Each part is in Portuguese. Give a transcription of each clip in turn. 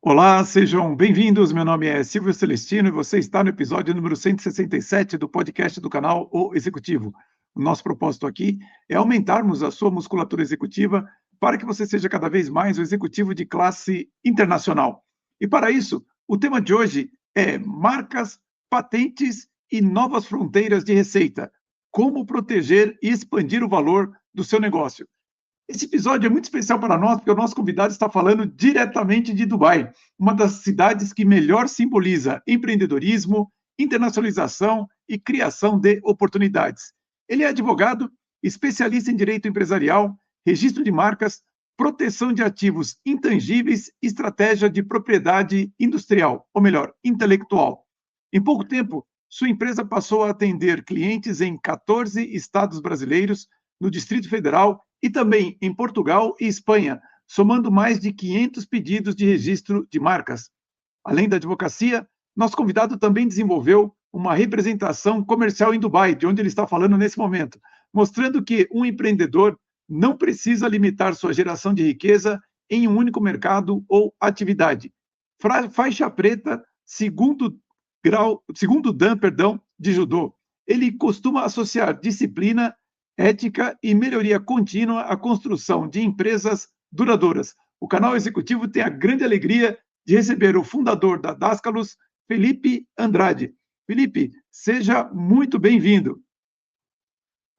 Olá, sejam bem-vindos. Meu nome é Silvio Celestino e você está no episódio número 167 do podcast do canal O Executivo. O nosso propósito aqui é aumentarmos a sua musculatura executiva para que você seja cada vez mais o executivo de classe internacional. E para isso, o tema de hoje é marcas, patentes e novas fronteiras de receita. Como proteger e expandir o valor do seu negócio. Esse episódio é muito especial para nós, porque o nosso convidado está falando diretamente de Dubai, uma das cidades que melhor simboliza empreendedorismo, internacionalização e criação de oportunidades. Ele é advogado, especialista em direito empresarial, registro de marcas, proteção de ativos intangíveis e estratégia de propriedade industrial, ou melhor, intelectual. Em pouco tempo, sua empresa passou a atender clientes em 14 estados brasileiros, no Distrito Federal e também em Portugal e Espanha, somando mais de 500 pedidos de registro de marcas. Além da advocacia, nosso convidado também desenvolveu uma representação comercial em Dubai, de onde ele está falando nesse momento, mostrando que um empreendedor não precisa limitar sua geração de riqueza em um único mercado ou atividade. Faixa preta, segundo Dan, de judô. Ele costuma associar disciplina, ética e melhoria contínua à construção de empresas duradouras. O canal executivo tem a grande alegria de receber o fundador da Dascalos, Felipe Andrade. Felipe, seja muito bem-vindo.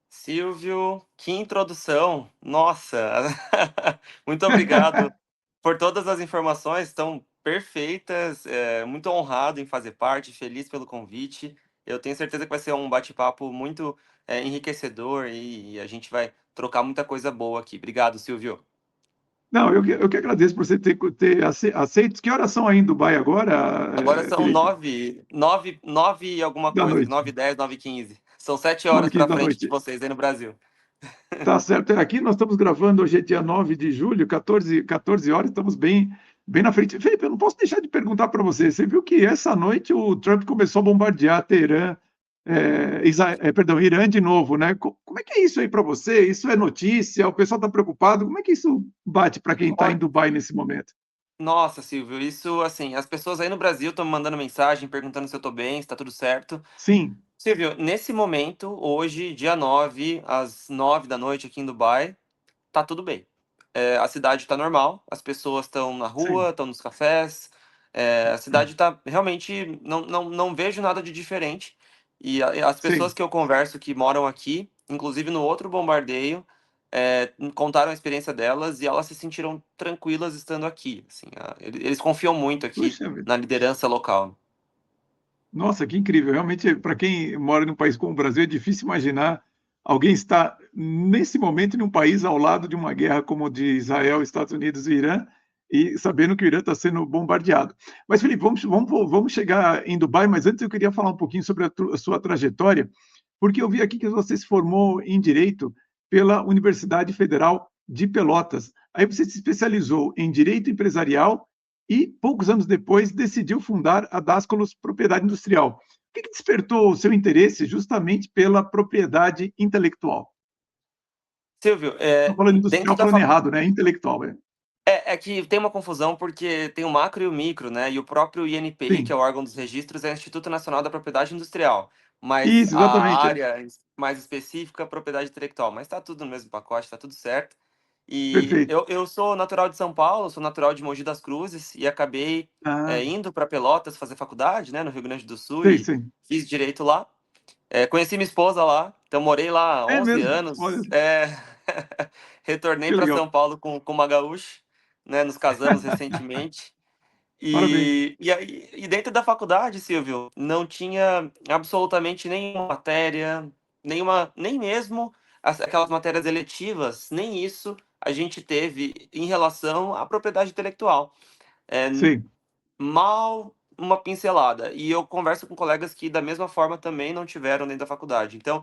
Silvio, que introdução! Nossa, muito obrigado por todas as informações, estão perfeitas. Muito honrado em fazer parte, feliz pelo convite. Eu tenho certeza que vai ser um bate-papo muito enriquecedor e a gente vai trocar muita coisa boa aqui. Obrigado, Silvio. Não, eu que agradeço por você ter aceito. Que horas são aí em Dubai Agora agora, são Felipe? nove e alguma Da coisa, noite, 9h10, 9h15. São 7 horas 9h15 para da frente de noite. vocês aí no Brasil. Tá certo. Aqui nós estamos gravando, hoje é dia 9 de julho, 14 horas, estamos bem na frente. Felipe, eu não posso deixar de perguntar para você. Você viu que essa noite o Trump começou a bombardear Teherã, Irã de novo, né? Como é que é isso aí para você? Isso é notícia? O pessoal está preocupado? Como é que isso bate para quem está em Dubai nesse momento? Nossa, Silvio, isso assim, as pessoas aí no Brasil estão me mandando mensagem perguntando se eu tô bem, se tá tudo certo. Sim, Silvio, nesse momento, hoje, dia 9, às 9 da noite aqui em Dubai, tá tudo bem. A cidade tá normal, as pessoas estão na sim. rua, estão nos cafés, a cidade tá realmente, não vejo nada de diferente. E as pessoas Sim. que eu converso que moram aqui, inclusive no outro bombardeio, contaram a experiência delas e elas se sentiram tranquilas estando aqui. Assim, eles confiam muito aqui Puxa vida. na liderança local. Nossa, que incrível. Realmente, para quem mora num país como o Brasil, é difícil imaginar alguém estar, nesse momento, em um país ao lado de uma guerra como a de Israel, Estados Unidos e Irã, e sabendo que o Irã está sendo bombardeado. Mas, Felipe, vamos chegar em Dubai, mas antes eu queria falar um pouquinho sobre a sua trajetória, porque eu vi aqui que você se formou em Direito pela Universidade Federal de Pelotas. Aí você se especializou em Direito Empresarial e, poucos anos depois, decidiu fundar a Dascalos Propriedade Industrial. O que despertou o seu interesse justamente pela propriedade intelectual? Silvio, Estou falando dentro industrial, da falando faculdade. errado, né? Intelectual, é. É que tem uma confusão, porque tem o macro e o micro, né, e o próprio INPI, que é Sim, o órgão dos registros, é o Instituto Nacional da Propriedade Industrial, mas isso, a exatamente. É. área mais específica é a propriedade intelectual, mas tá tudo no mesmo pacote, tá tudo certo. E Perfeito. eu sou natural de São Paulo, sou natural de Mogi das Cruzes e acabei, Ah, indo para Pelotas fazer faculdade, né, no Rio Grande do Sul sei, e sei. fiz direito lá. Conheci minha esposa lá, então morei lá há É 11 mesmo? Olha, anos. Retornei que para legal. São Paulo com uma gaúcha, né? Nos casamos recentemente. Parabéns. E dentro da faculdade, Silvio, não tinha absolutamente nenhuma matéria, nem mesmo aquelas matérias eletivas, nem isso a gente teve em relação à propriedade intelectual. É, Sei, mal uma pincelada. E eu converso com colegas que da mesma forma também não tiveram dentro da faculdade. Então,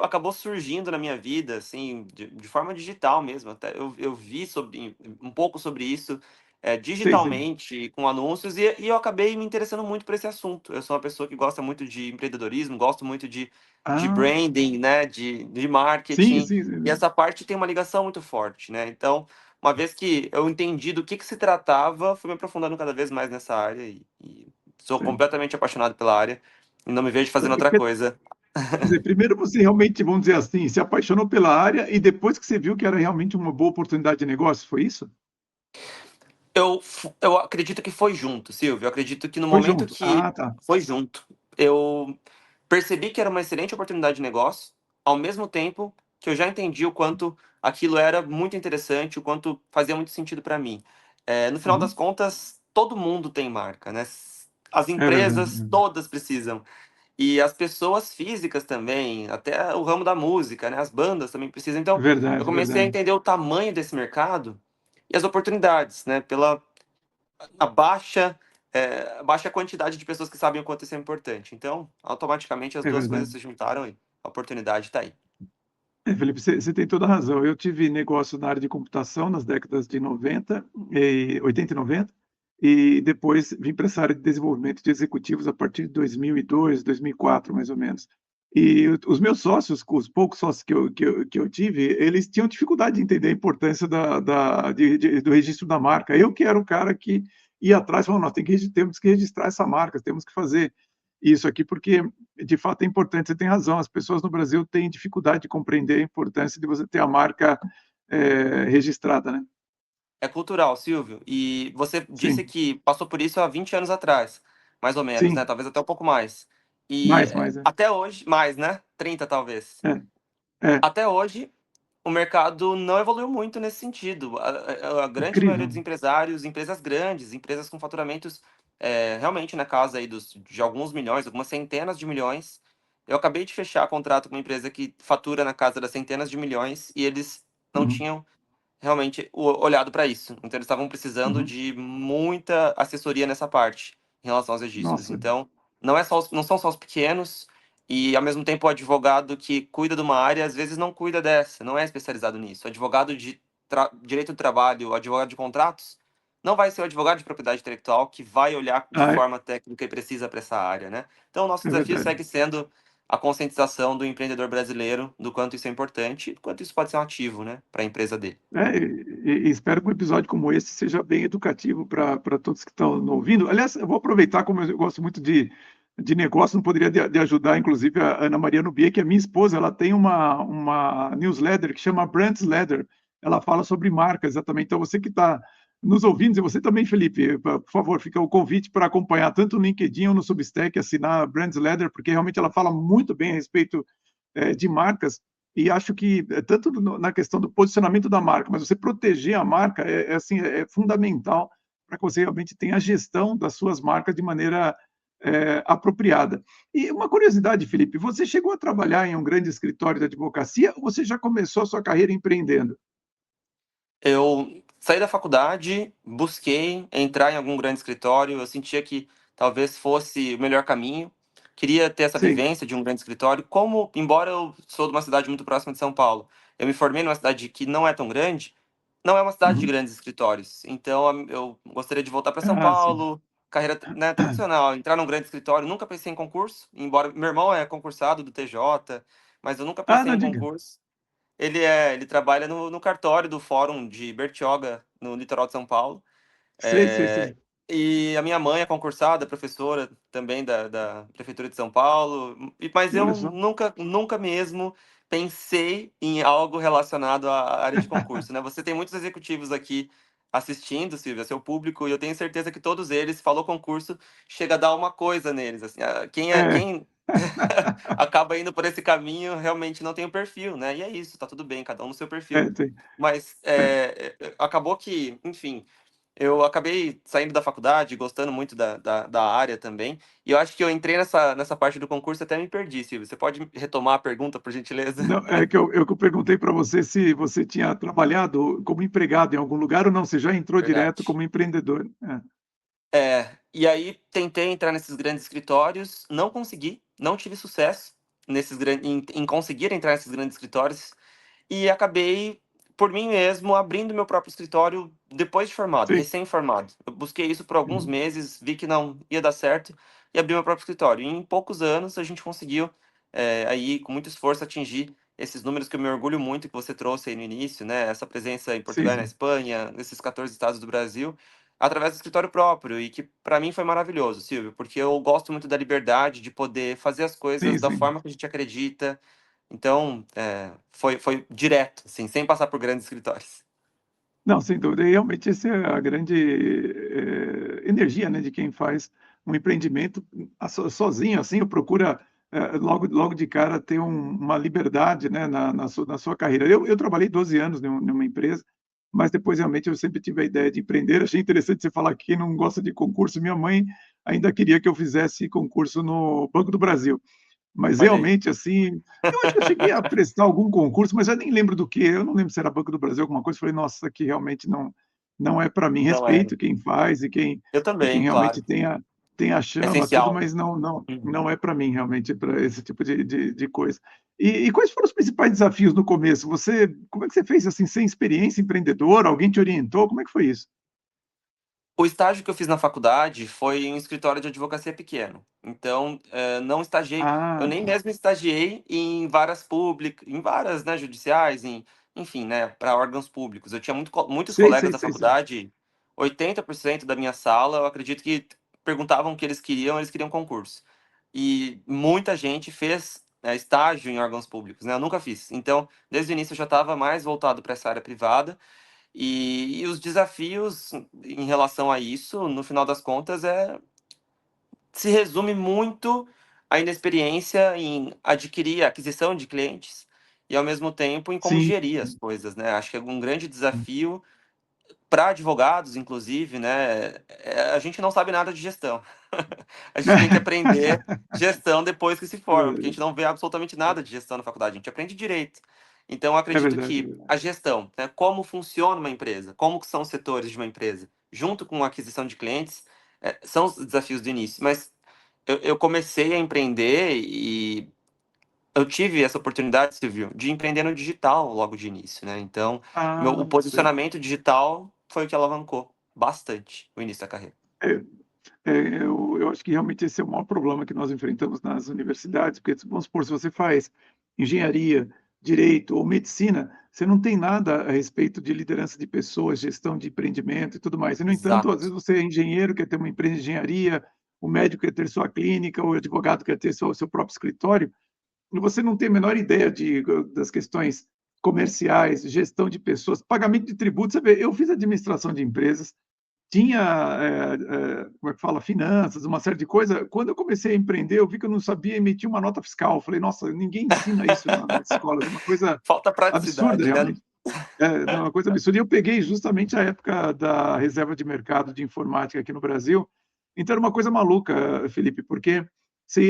acabou surgindo na minha vida, assim, de forma digital mesmo. Até eu vi um pouco sobre isso, sei. digitalmente, com anúncios, e eu acabei me interessando muito por esse assunto. Eu sou uma pessoa que gosta muito de empreendedorismo, gosto muito de Ah, branding, né, de sim, marketing, sim, e sim. essa parte tem uma ligação muito forte, né? Então, uma vez que eu entendi do que se tratava, fui me aprofundando cada vez mais nessa área e sou Sim. completamente apaixonado pela área e não me vejo fazendo outra Quer coisa. dizer, primeiro você realmente, vamos dizer assim, se apaixonou pela área e depois que você viu que era realmente uma boa oportunidade de negócio, foi isso? Eu acredito que foi junto, Silvio. Eu acredito que no Foi momento junto. que Ah, tá. foi junto, eu percebi que era uma excelente oportunidade de negócio, ao mesmo tempo que eu já entendi o quanto aquilo era muito interessante, o quanto fazia muito sentido para mim. No final das Uhum. contas, todo mundo tem marca, né? As É verdade. empresas todas precisam. E as pessoas físicas também, até o ramo da música, né? As bandas também precisam. Então, eu Verdade, comecei a verdade. entender o tamanho desse mercado e as oportunidades, né? Pela a baixa, a baixa quantidade de pessoas que sabem o quanto isso é importante. Então, automaticamente as É duas coisas verdade. se juntaram e a oportunidade está aí. Felipe, você tem toda a razão. Eu tive negócio na área de computação nas décadas de 90, 80 e 90, e depois vim para essa área de desenvolvimento de executivos a partir de 2002, 2004, mais ou menos. E os meus sócios, com os poucos sócios que eu tive, eles tinham dificuldade de entender a importância do registro da marca. Eu que era o cara que ia atrás, falando, nós temos que registrar essa marca, temos que fazer isso aqui, porque de fato é importante, você tem razão, as pessoas no Brasil têm dificuldade de compreender a importância de você ter a marca registrada, né? É cultural, Silvio. E você disse Sim, que passou por isso há 20 anos atrás, mais ou menos, né? sim, Talvez até um pouco mais. E mais, é. até hoje, mais, né? 30 talvez. É, é, Até hoje, o mercado não evoluiu muito nesse sentido. A grande maioria incrível. dos empresários, empresas grandes, empresas com faturamentos realmente na casa aí de alguns milhões, algumas centenas de milhões. Eu acabei de fechar contrato com uma empresa que fatura na casa das centenas de milhões e eles não Uhum, tinham realmente olhado para isso. Então eles estavam precisando uhum. de muita assessoria nessa parte em relação aos registros. Nossa, Então, não são só os pequenos e ao mesmo tempo o advogado que cuida de uma área às vezes não cuida dessa, não é especializado nisso. O advogado de direito do trabalho, o advogado de contratos, não vai ser o advogado de propriedade intelectual que vai olhar de ah, forma técnica e precisa para essa área, né? Então, o nosso é desafio verdade. segue sendo a conscientização do empreendedor brasileiro do quanto isso é importante e do quanto isso pode ser um ativo, né, para a empresa dele. E espero que um episódio como esse seja bem educativo para todos que estão ouvindo. Aliás, eu vou aproveitar, como eu gosto muito de negócio, não poderia de ajudar, inclusive, a Ana Maria Nubier, que é minha esposa, ela tem uma newsletter que chama Brands Letter. Ela fala sobre marca, exatamente. Então, você que está nos ouvindo, e você também, Felipe, por favor, fica o convite para acompanhar tanto no LinkedIn ou no Substack, assinar a Brands Letter, porque realmente ela fala muito bem a respeito de marcas. E acho que, tanto na questão do posicionamento da marca, mas você proteger a marca assim, é fundamental para que você realmente tenha a gestão das suas marcas de maneira apropriada. E uma curiosidade, Felipe, você chegou a trabalhar em um grande escritório de advocacia ou você já começou a sua carreira empreendendo? Eu saí da faculdade, busquei entrar em algum grande escritório, eu sentia que talvez fosse o melhor caminho. Queria ter essa Sim. vivência de um grande escritório, como, embora eu sou de uma cidade muito próxima de São Paulo, eu me formei numa cidade que não é tão grande, não é uma cidade de Uhum. grandes escritórios. Então, eu gostaria de voltar para São Ah, sim. Paulo, carreira, né, tradicional, entrar num grande escritório. Nunca pensei em concurso, embora meu irmão é concursado do TJ, mas eu nunca Ah, pensei não em diga. concurso. Ele trabalha no cartório do Fórum de Bertioga, no litoral de São Paulo. Sei, sei, sei. E a minha mãe é concursada, professora também da Prefeitura de São Paulo, mas Olha eu só. nunca mesmo pensei em algo relacionado à área de concurso, né? Você tem muitos executivos aqui assistindo, Silvia, seu público, e eu tenho certeza que todos eles, falou concurso, chega a dar uma coisa neles, assim, É. quem acaba indo por esse caminho realmente não tem o perfil, né? E é isso, tá tudo bem, cada um no seu perfil. Tem. Mas É. acabou que, enfim, eu acabei saindo da faculdade, gostando muito da área também. E eu acho que eu entrei nessa parte do concurso e até me perdi, Silvio. Você pode retomar a pergunta, por gentileza? Não, é que eu perguntei para você se você tinha trabalhado como empregado em algum lugar ou não, você já entrou direto Verdade. como empreendedor. E aí tentei entrar nesses grandes escritórios, não consegui, não tive sucesso em conseguir entrar nesses grandes escritórios. E acabei, por mim mesmo, abrindo meu próprio escritório depois de formado, Sim. recém-formado. Eu busquei isso por alguns Uhum. meses, vi que não ia dar certo e abri meu próprio escritório. E em poucos anos a gente conseguiu, aí, com muito esforço, atingir esses números que eu me orgulho muito que você trouxe aí no início, né? Essa presença em Sim, Portugal e na sim. Espanha, nesses 14 estados do Brasil, através do escritório próprio, e que para mim foi maravilhoso, Silvio, porque eu gosto muito da liberdade de poder fazer as Sim, coisas da sim. forma que a gente acredita. Então, foi direto, assim, sem passar por grandes escritórios. Não, sem dúvida. E realmente essa é a grande, energia, né, de quem faz um empreendimento sozinho, assim, ou procura, logo de cara ter uma liberdade, né, na sua carreira. Eu trabalhei 12 anos numa empresa, mas depois realmente eu sempre tive a ideia de empreender. Achei interessante você falar que quem não gosta de concurso, minha mãe ainda queria que eu fizesse concurso no Banco do Brasil. Mas Olha aí, realmente, assim, eu acho que eu cheguei a prestar algum concurso, mas eu nem lembro do quê, eu não lembro se era Banco do Brasil, alguma coisa, falei: "Nossa, isso aqui realmente não é para mim". não era. Respeito quem faz Eu e quem também, realmente claro. tem a É chama, tudo, essencial. mas não não Uhum. não é para mim realmente, para esse tipo de coisa. E quais foram os principais desafios no começo? Como é que você fez, assim, sem experiência empreendedora, alguém te orientou, como é que foi isso? O estágio que eu fiz na faculdade foi em um escritório de advocacia pequeno. Então, não estagiei. Eu Ah, nem tá. mesmo estagiei em varas públicas, em varas, né, judiciais, enfim, né, para órgãos públicos. Eu tinha muitos Sei, colegas sei, da sei, sei. faculdade, 80% da minha sala, eu acredito que perguntavam o que eles queriam concurso. E muita gente fez, estágio em órgãos públicos, né? Eu nunca fiz. Então, desde o início eu já estava mais voltado para essa área privada. E os desafios em relação a isso, no final das contas, se resume muito à inexperiência em adquirir a aquisição de clientes e, ao mesmo tempo, em como Sim, gerir as coisas, né? Acho que é um grande desafio para advogados, inclusive, né? A gente não sabe nada de gestão. A gente tem que aprender gestão depois que se é forma, porque a verdade, gente não vê absolutamente nada de gestão na faculdade, a gente aprende direito. Então, eu é acredito verdade, é que verdade. a gestão, né, como funciona uma empresa, como que são os setores de uma empresa, junto com a aquisição de clientes, são os desafios do início. Mas eu comecei a empreender e eu tive essa oportunidade, Silvio, de empreender no digital logo de início, né? Então, o Ah, sei. posicionamento digital foi o que alavancou bastante o início da carreira. É, eu acho que realmente esse é o maior problema que nós enfrentamos nas universidades, porque, vamos supor, se você faz engenharia, direito ou medicina, você não tem nada a respeito de liderança de pessoas, gestão de empreendimento e tudo mais. E, no entanto, às Exato. vezes você é engenheiro, quer ter uma empresa de engenharia, o médico quer ter sua clínica, o advogado quer ter seu próprio escritório, e você não tem a menor ideia das questões comerciais, gestão de pessoas, pagamento de tributos. Você vê, eu fiz administração de empresas, tinha, como é que fala, finanças, uma série de coisa. Quando eu comecei a empreender, eu vi que eu não sabia emitir uma nota fiscal. Eu falei: "Nossa, ninguém ensina isso nas escolas", é uma coisa Falta absurda praticidade, né? realmente. Não, é uma coisa absurda. E eu peguei justamente a época da reserva de mercado de informática aqui no Brasil, então era uma coisa maluca, Felipe, porque você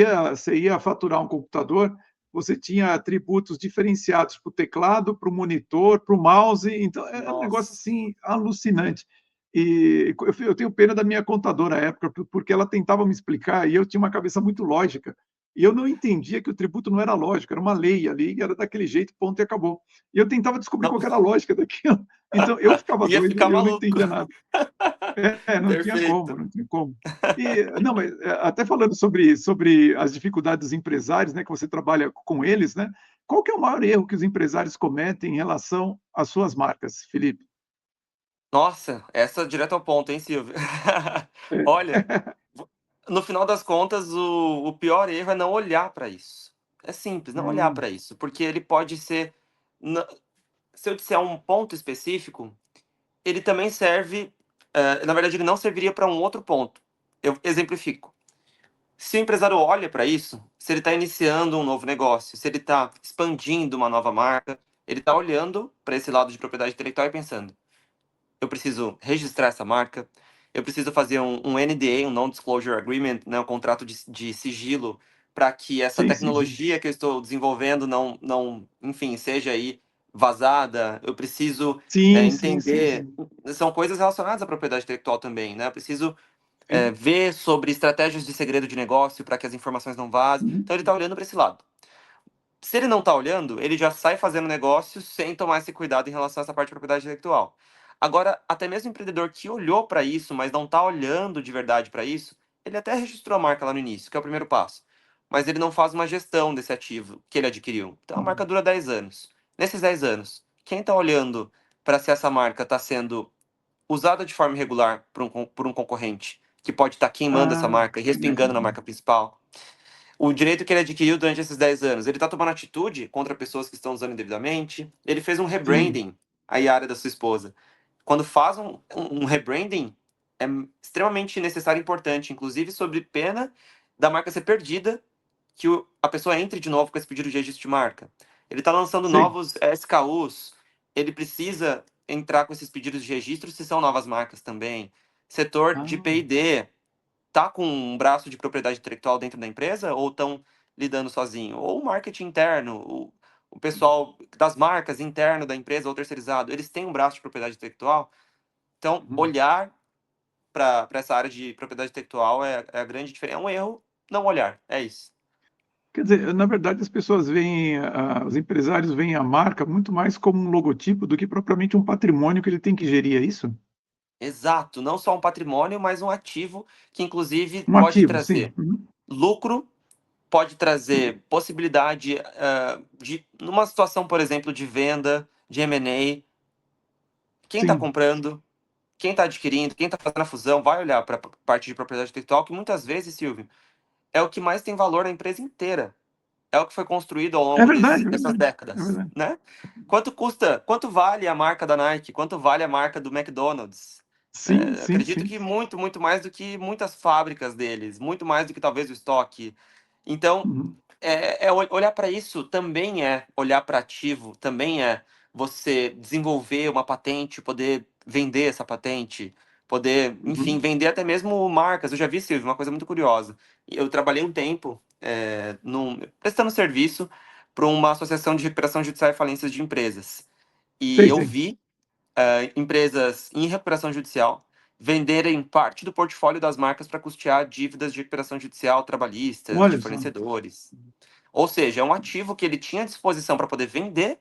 ia faturar um computador, você tinha tributos diferenciados para o teclado, para o monitor, para o mouse, então era um negócio, Nossa. assim, alucinante. E eu tenho pena da minha contadora à época, porque ela tentava me explicar e eu tinha uma cabeça muito lógica, e eu não entendia que o tributo não era lógico, era uma lei ali, e era daquele jeito, ponto e acabou. E eu tentava descobrir Não, qual que era a lógica daquilo. Então eu ficava ia doido ficar e eu não maluco. entendia nada. Não tinha como, Perfeito. não tinha como. Não, mas, até falando sobre as dificuldades dos empresários, né, que você trabalha com eles, né, qual que é o maior erro que os empresários cometem em relação às suas marcas, Felipe? Nossa, essa direto ao ponto, hein, Silvio? É. Olha, vo no final das contas, o pior erro é não olhar para isso. É simples, não olhar Hum, para isso, porque ele pode ser na se eu disser um ponto específico, ele também serve, na verdade ele não serviria para um outro ponto. Eu exemplifico. Se o empresário olha para isso, se ele está iniciando um novo negócio, se ele está expandindo uma nova marca, ele está olhando para esse lado de propriedade intelectual e pensando: eu preciso registrar essa marca, eu preciso fazer um NDA, um Non-Disclosure Agreement, né, um contrato de sigilo, para que essa sim, sim, sim. tecnologia que eu estou desenvolvendo não, enfim, seja aí vazada. Eu preciso Sim, sim, sim, entender. sim. São coisas relacionadas à propriedade intelectual também, né? Eu preciso Sim. ver sobre estratégias de segredo de negócio para que as informações não vazem. Uhum. Então ele está olhando para esse lado. Se ele não está olhando, ele já sai fazendo negócio sem tomar esse cuidado em relação a essa parte de propriedade intelectual. Agora, até mesmo o empreendedor que olhou para isso, mas não está olhando de verdade para isso, ele até registrou a marca lá no início, que é o primeiro passo. mas ele não faz uma gestão desse ativo que ele adquiriu. Então a marca dura 10 anos. Nesses 10 anos, quem está olhando para se essa marca está sendo usada de forma irregular por um concorrente, que pode estar queimando essa Ah, marca e respingando na marca principal, o direito que ele adquiriu durante esses 10 anos, ele está tomando atitude contra pessoas que estão usando indevidamente, ele fez um sim. rebranding, aí a área da sua esposa. Quando faz um rebranding, é extremamente necessário e importante, inclusive sobre pena da marca ser perdida, que a pessoa entre de novo com esse pedido de registro de marca. Ele está lançando Sim. novos SKUs, ele precisa entrar com esses pedidos de registro se são novas marcas também. Setor de Ah, P&D, tá com um braço de propriedade intelectual dentro da empresa ou estão lidando sozinho? Ou o marketing interno, o pessoal das marcas interno da empresa ou terceirizado, eles têm um braço de propriedade intelectual? Então, uhum. olhar para essa área de propriedade intelectual é a grande diferença. É um erro não olhar, é isso. Quer dizer, na verdade, as pessoas veem, os empresários veem a marca muito mais como um logotipo do que propriamente um patrimônio que ele tem que gerir, é isso? Exato, não só um patrimônio, mas um ativo que, inclusive, Um pode ativo, sim. trazer Uhum. lucro, pode trazer possibilidade de, numa situação, por exemplo, de venda, de M&A, quem está Sim. comprando, quem está adquirindo, quem está fazendo a fusão, vai olhar para a parte de propriedade intelectual, que muitas vezes, Silvio, é o que mais tem valor na empresa inteira. É o que foi construído ao É longo verdade, é dessas verdade, é décadas, verdade. né? Quanto custa, quanto vale a marca da Nike? Quanto vale a marca do McDonald's? Sim, sim, Acredito sim. que muito, muito mais do que muitas fábricas deles, muito mais do que talvez o estoque. Então, Uhum, olhar para isso também é olhar para ativo, também é você desenvolver uma patente, poder vender essa patente, poder, enfim, uhum. vender até mesmo marcas. Eu já vi, Silvio, uma coisa muito curiosa. Eu trabalhei um tempo prestando serviço para uma associação de recuperação judicial e falências de empresas. E Sei, eu sei. vi empresas em recuperação judicial venderem parte do portfólio das marcas para custear dívidas de recuperação judicial trabalhistas, de Olha só. fornecedores. Ou seja, é um ativo que ele tinha à disposição para poder vender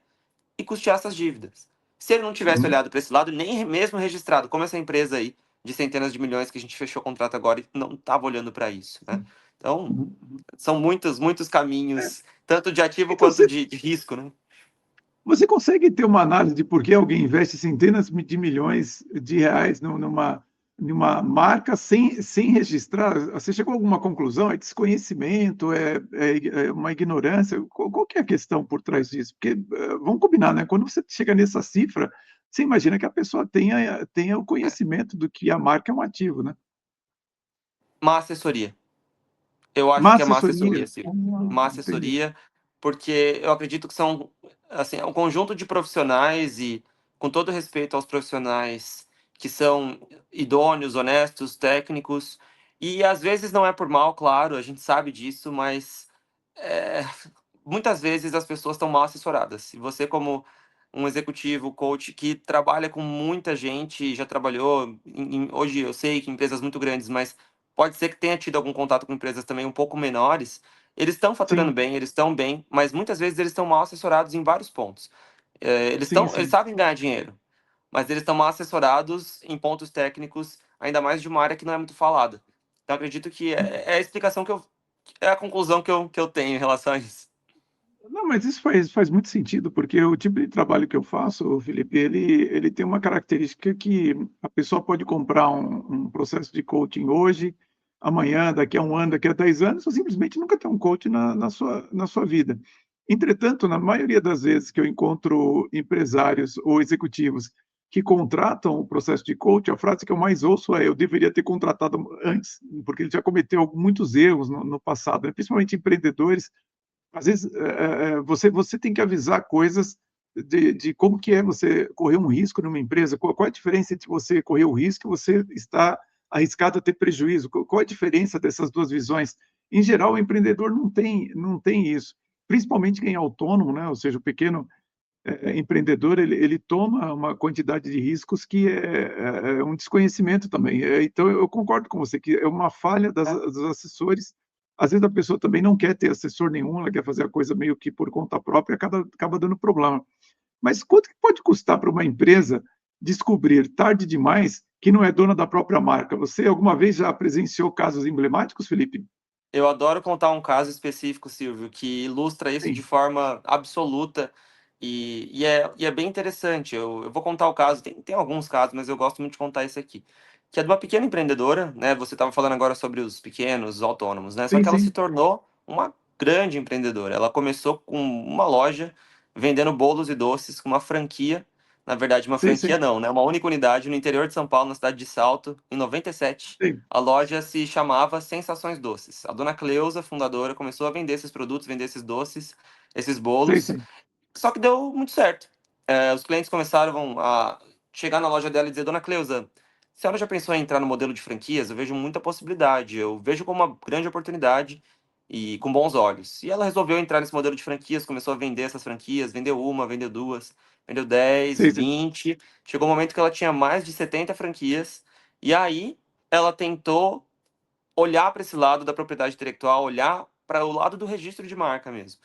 e custear essas dívidas. Se ele não tivesse Uhum, olhado para esse lado, nem mesmo registrado, como essa empresa aí de centenas de milhões que a gente fechou o contrato agora e não estava olhando para isso, né? Então, uhum, uhum. são muitos, muitos É. caminhos, tanto de ativo E quanto de risco, né? você consegue ter uma análise de por que alguém investe centenas de milhões de reais numa marca sem registrar? Você chegou a alguma conclusão? É desconhecimento? É uma ignorância? Qual que é a questão por trás disso? Porque, vamos combinar, né, quando você chega nessa cifra, você imagina que a pessoa tenha o conhecimento do que a marca é um ativo, né? Má assessoria. Eu acho Má que é má assessoria, assessoria? sim. Má Entendi. assessoria, porque eu acredito que são, assim, é um conjunto de profissionais e, com todo respeito aos profissionais que são idôneos, honestos, técnicos, e às vezes não é por mal, claro, a gente sabe disso, mas é, muitas vezes as pessoas estão mal assessoradas. E você, como um executivo, coach que trabalha com muita gente, já trabalhou, hoje eu sei que em empresas muito grandes, mas pode ser que tenha tido algum contato com empresas também um pouco menores. Eles estão faturando Sim, bem, eles estão bem, mas muitas vezes eles estão mal assessorados em vários pontos. sim, Eles sim. sabem ganhar dinheiro, mas eles estão mal assessorados em pontos técnicos, ainda mais de uma área que não é muito falada. Então acredito que é a explicação é a conclusão que eu tenho em relação a isso. Não, mas isso faz muito sentido, porque o tipo de trabalho que eu faço, Felipe, ele tem uma característica que a pessoa pode comprar um processo de coaching hoje, amanhã, daqui a um ano, daqui a 10 anos, ou simplesmente nunca ter um coach na sua vida. Entretanto, na maioria das vezes que eu encontro empresários ou executivos que contratam o processo de coach, a frase que eu mais ouço é: "Eu deveria ter contratado antes", porque ele já cometeu muitos erros no passado, né, principalmente empreendedores às vezes, você tem que avisar coisas de como que é você correr um risco numa empresa, qual é a diferença entre você correr o risco e você estar arriscado a ter prejuízo, qual é a diferença dessas 2 visões? Em geral, o empreendedor não tem isso, principalmente quem é autônomo, né, ou seja, o pequeno, empreendedor, ele toma uma quantidade de riscos que é um desconhecimento também. Então eu concordo com você que é uma falha dos assessores. Às vezes a pessoa também não quer ter assessor nenhum, ela quer fazer a coisa meio que por conta própria e acaba dando problema. Mas quanto que pode custar para uma empresa descobrir tarde demais que não é dona da própria marca? Você alguma vez já presenciou casos emblemáticos, Felipe? Eu adoro contar um caso específico, Silvio, que ilustra isso de Sim, forma absoluta e é bem interessante. Eu vou contar o caso, tem alguns casos, mas eu gosto muito de contar esse aqui. Que é de uma pequena empreendedora, né? Você estava falando agora sobre os pequenos, os autônomos, né? Só sim, que ela se sim, tornou uma grande empreendedora. Ela começou com uma loja vendendo bolos e doces, com uma franquia. Na verdade, uma sim, franquia sim, não, né? Uma única unidade no interior de São Paulo, na cidade de Salto, em 97. sim, A loja se chamava Sensações Doces. A dona Cleusa, fundadora, começou a vender esses produtos, vender esses doces, esses sim, bolos, sim. só que deu muito certo. Os clientes começaram a chegar na loja dela e dizer: Dona Cleusa, a senhora já pensou em entrar no modelo de franquias? Eu vejo muita possibilidade, eu vejo como uma grande oportunidade e com bons olhos. E ela resolveu entrar nesse modelo de franquias, começou a vender essas franquias, vendeu uma, vendeu duas, vendeu 10, Sim, sim. 20. Chegou um momento que ela tinha mais de 70 franquias, e aí ela tentou olhar para esse lado da propriedade intelectual, olhar para o lado do registro de marca mesmo.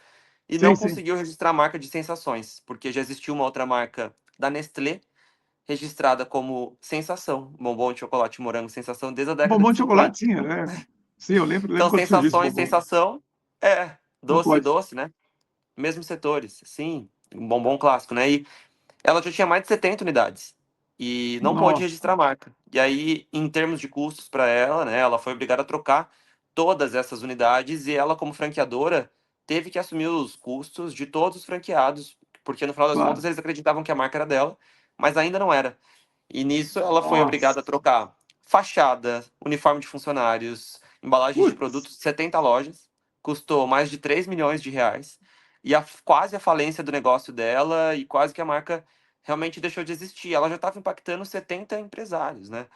E Sim, não sim. conseguiu registrar a marca de Sensações, porque já existiu uma outra marca da Nestlé registrada como Sensação, bombom de chocolate morango Sensação desde a década Bombom de de chocolate, 50. sim, é. Sim, eu lembro Então, quando surgiu esse Sensações, bombom. Sensação, Não doce, pode. doce, né? Mesmos setores, sim, um bombom clássico, né? E ela já tinha mais de 70 unidades e não pôde Nossa, registrar a marca. E aí, em termos de custos para ela, né, ela foi obrigada a trocar todas essas unidades e ela, como franqueadora, teve que assumir os custos de todos os franqueados, porque no final das contas claro. eles acreditavam que a marca era dela, mas ainda não era. E nisso ela foi obrigada a Nossa. trocar fachada, uniforme de funcionários, embalagens de Putz. produtos de 70 lojas, custou mais de 3 milhões de reais, e quase a falência do negócio dela, e quase que a marca realmente deixou de existir. Ela já estava impactando 70 empresários, né?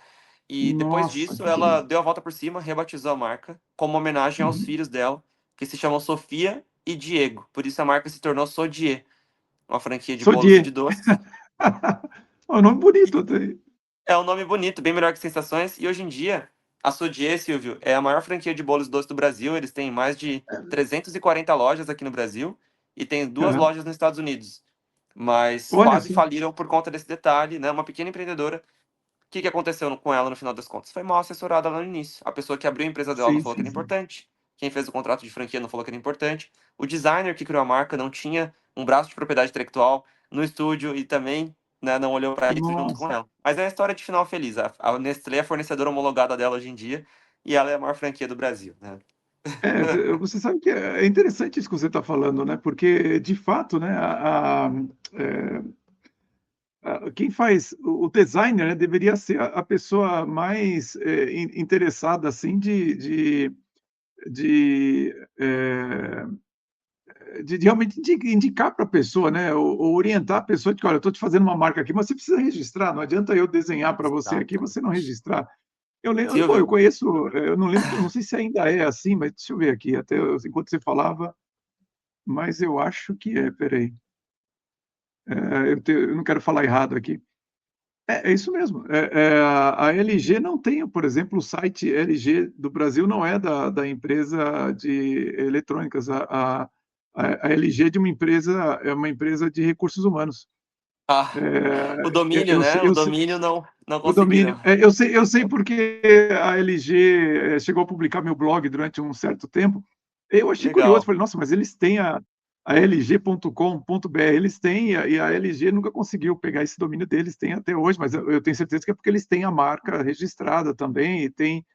E depois Nossa, disso, que ela coisa. deu a volta por cima, rebatizou a marca, como homenagem aos Uhum. filhos dela, que se chamam Sofia e Diego. Por isso a marca se tornou Sodier, uma franquia de bolos e Sodier. de doces. É um nome bonito até. É um nome bonito, bem melhor que Sensações. E hoje em dia, a Sodier, Silvio, é a maior franquia de bolos doces do Brasil. Eles têm mais de 340 lojas aqui no Brasil e tem duas Aham. lojas nos Estados Unidos. Mas Olha quase só. faliram por conta desse detalhe, né? Uma pequena empreendedora. O que aconteceu com ela no final das contas? Foi mal assessorada lá no início. A pessoa que abriu a empresa dela não Sim, falou que sim, era sim. importante. Quem fez o contrato de franquia não falou que era importante. O designer que criou a marca não tinha um braço de propriedade intelectual no estúdio e também, né, não olhou para isso junto com Nossa. ela. Mas é uma história de final feliz. A Nestlé é a fornecedora homologada dela hoje em dia e ela é a maior franquia do Brasil, né? Você sabe que é interessante isso que você está falando, né? Porque, de fato, né, eh, quem faz o designer, né, deveria ser a pessoa mais interessada, assim, de, eh, de realmente indicar para a pessoa, né, ou orientar a pessoa de que, olha, eu estou te fazendo uma marca aqui, mas você precisa registrar. Não adianta eu desenhar para você aqui e você não Exatamente. registrar. Eu lembro, pô, eu Silvio, conheço, eu não lembro, eu não sei se ainda é assim, mas deixa eu ver aqui, até enquanto você falava, mas eu acho que é, espera aí. Eu não quero falar errado aqui. É isso mesmo. A LG não tem, por exemplo, o site LG do Brasil não é da empresa de eletrônicas. A LG é de uma empresa, é uma empresa de recursos humanos. o Eu domínio, eu né? sei O eu sei domínio não o domínio. conseguiram. Eu sei porque a LG, chegou a publicar meu blog durante um certo tempo. Eu achei curioso, Legal. falei: "Nossa, mas eles têm a lg.com.br, eles têm, e a LG nunca conseguiu pegar esse domínio deles, tem até hoje, mas eu tenho certeza que é porque eles têm a marca registrada também e tem,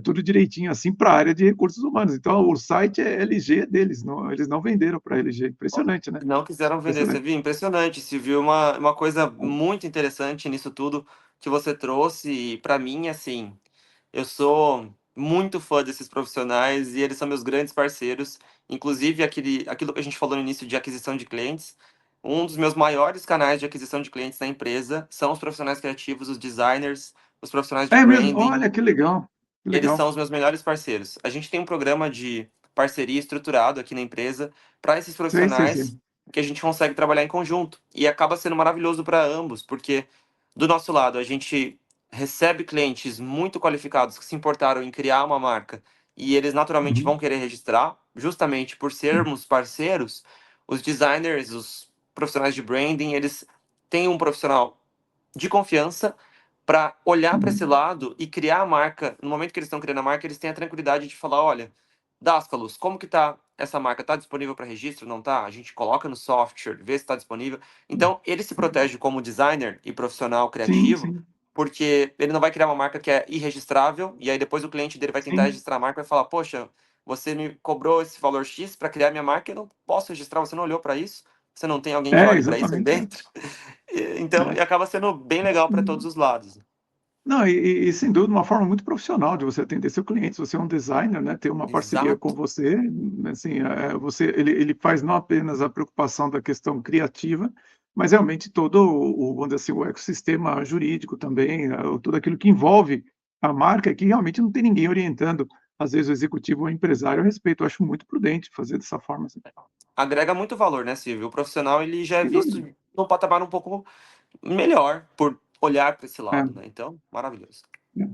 tudo direitinho, assim, para a área de recursos humanos. Então o site é LG deles, não, eles não venderam para a LG. Impressionante, né, Não quiseram vender, você impressionante. viu? Impressionante. Se viu uma coisa muito interessante nisso tudo que você trouxe. E para mim, assim, eu sou muito fã desses profissionais e eles são meus grandes parceiros. Inclusive, aquilo que a gente falou no início de aquisição de clientes. Um dos meus maiores canais de aquisição de clientes na empresa são os profissionais criativos, os designers, os profissionais de É mesmo? branding. Olha, que legal, que Eles legal. são os meus melhores parceiros. A gente tem um programa de parceria estruturado aqui na empresa para esses Sei, sei, profissionais sei. que a gente consegue trabalhar em conjunto. E acaba sendo maravilhoso para ambos, porque do nosso lado a gente recebe clientes muito qualificados que se importaram em criar uma marca e eles naturalmente Uhum, vão querer registrar, justamente por uhum, sermos parceiros. Os designers, os profissionais de branding, eles têm um profissional de confiança para olhar para esse uhum. lado e criar a marca. No momento que eles estão criando a marca, eles têm a tranquilidade de falar: olha, Dascalos, como que tá essa marca? Tá disponível para registro? Não tá? A gente coloca no software, vê se está disponível. Então, ele se protege como designer e profissional Sim, criativo, sim, porque ele não vai criar uma marca que é irregistrável, e aí depois o cliente dele vai tentar sim. registrar a marca e vai falar, poxa, você me cobrou esse valor X para criar minha marca, eu não posso registrar, você não olhou para isso? Você não tem alguém que olhe para isso aí Exatamente. dentro? Então, É. e acaba sendo bem legal para todos os lados. Não, sem dúvida, uma forma muito profissional de você atender seu cliente. Se você é um designer, né, ter uma parceria com Exato. você, assim, ele faz não apenas a preocupação da questão criativa, mas realmente todo vamos dizer assim, o ecossistema jurídico também, tudo aquilo que envolve a marca, que realmente não tem ninguém orientando, às vezes, o executivo ou o empresário a respeito. Eu acho muito prudente fazer dessa forma, assim. Agrega muito valor, né, Silvio? O profissional ele já é Sem dúvida. visto num patamar um pouco melhor por olhar para esse É, lado, né? Então, maravilhoso. é.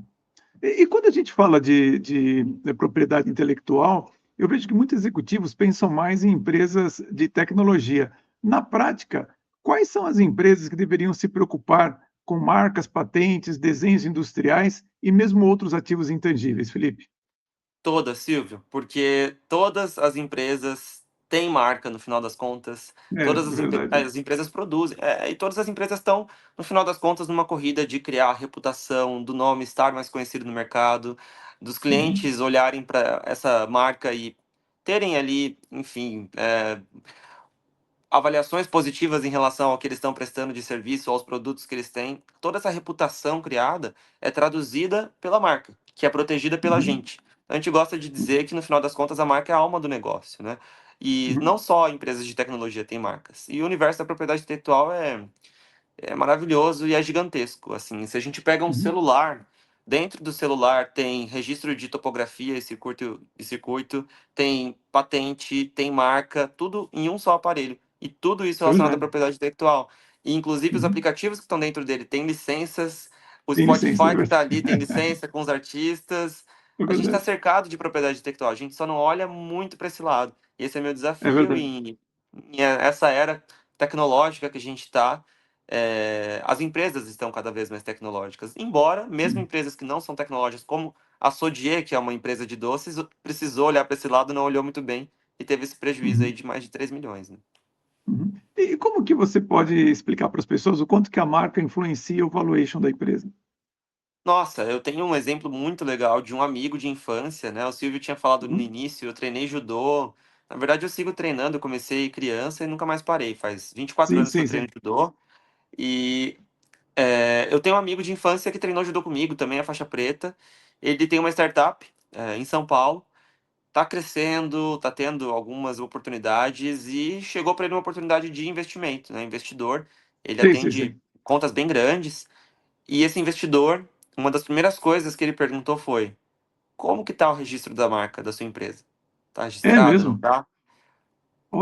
E quando a gente fala de propriedade intelectual, eu vejo que muitos executivos pensam mais em empresas de tecnologia. Na prática, quais são as empresas que deveriam se preocupar com marcas, patentes, desenhos industriais e mesmo outros ativos intangíveis, Felipe? Todas, Silvio, porque todas as empresas têm marca no final das contas, É, verdade. as empresas produzem, e todas as empresas estão, no final das contas, numa corrida de criar a reputação, do nome estar mais conhecido no mercado, dos Uhum, clientes olharem para essa marca e terem ali, enfim, avaliações positivas em relação ao que eles estão prestando de serviço, aos produtos que eles têm. Toda essa reputação criada é traduzida pela marca, que é protegida pela uhum, gente. A gente gosta de dizer que, no final das contas, a marca é a alma do negócio, né? E uhum, não só empresas de tecnologia têm marcas. E o universo da propriedade intelectual é maravilhoso e é gigantesco. Assim, se a gente pega um uhum, celular, dentro do celular tem registro de topografia e circuito, tem patente, tem marca, tudo em um só aparelho. E tudo isso é relacionado à verdade. propriedade intelectual. E, inclusive, os Uhum. aplicativos que estão dentro dele têm licenças, o Tem licença, é Spotify que verdade. está ali tem licença com os artistas. É A gente está verdade. cercado de propriedade intelectual, a gente só não olha muito para esse lado. E esse é meu É desafio verdade. em essa era tecnológica que a gente está. As empresas estão cada vez mais tecnológicas, embora mesmo Uhum, empresas que não são tecnológicas, como a Sodier, que é uma empresa de doces, precisou olhar para esse lado, não olhou muito bem e teve esse prejuízo aí uhum. de mais de 3 milhões, né? Uhum. E como que você pode explicar para as pessoas o quanto que a marca influencia o valuation da empresa? Nossa, eu tenho um exemplo muito legal de um amigo de infância, né? O Silvio tinha falado no Uhum. início, eu treinei judô. Na verdade, eu sigo treinando, eu comecei criança e nunca mais parei. Faz 24 Sim, anos que eu sim, treino sim. judô. E eu tenho um amigo de infância que treinou judô comigo, também é faixa preta. Ele tem uma startup em São Paulo, tá crescendo, tá tendo algumas oportunidades e chegou para ele uma oportunidade de investimento, né? Investidor. Ele Sim, sim, atende sim. contas bem grandes e esse investidor, uma das primeiras coisas que ele perguntou foi: como que tá o registro da marca da sua empresa? Tá É registrado, não mesmo? tá?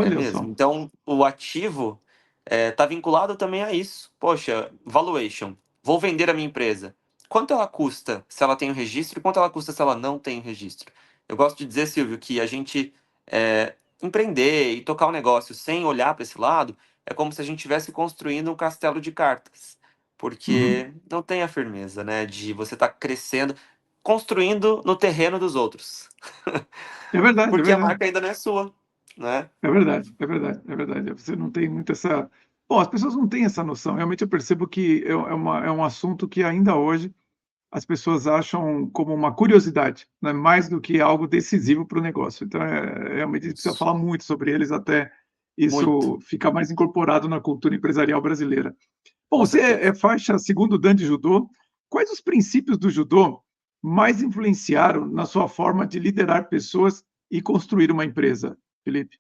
É Olha mesmo. só. Então, o ativo está vinculado também a isso. Poxa, valuation. Vou vender a minha empresa. Quanto ela custa se ela tem o registro e quanto ela custa se ela não tem o registro? Eu gosto de dizer, Silvio, que a gente empreender e tocar o negócio sem olhar para esse lado é como se a gente estivesse construindo um castelo de cartas. Uhum. Porque não tem a firmeza, né, de você estar crescendo, construindo no terreno dos outros. É verdade, é Porque a verdade. marca ainda não é sua, né? É verdade, é verdade, é verdade. Você não tem muito essa bom, as pessoas não têm essa noção. Realmente eu percebo que é um assunto que ainda hoje as pessoas acham como uma curiosidade, né, mais do que algo decisivo para o negócio. Então, realmente a gente precisa Isso. falar muito sobre eles até Muito, isso ficar mais incorporado na cultura empresarial brasileira. Bom, com você é certeza. faixa segundo dan de judô. Quais os princípios do judô mais influenciaram na sua forma de liderar pessoas e construir uma empresa, Felipe?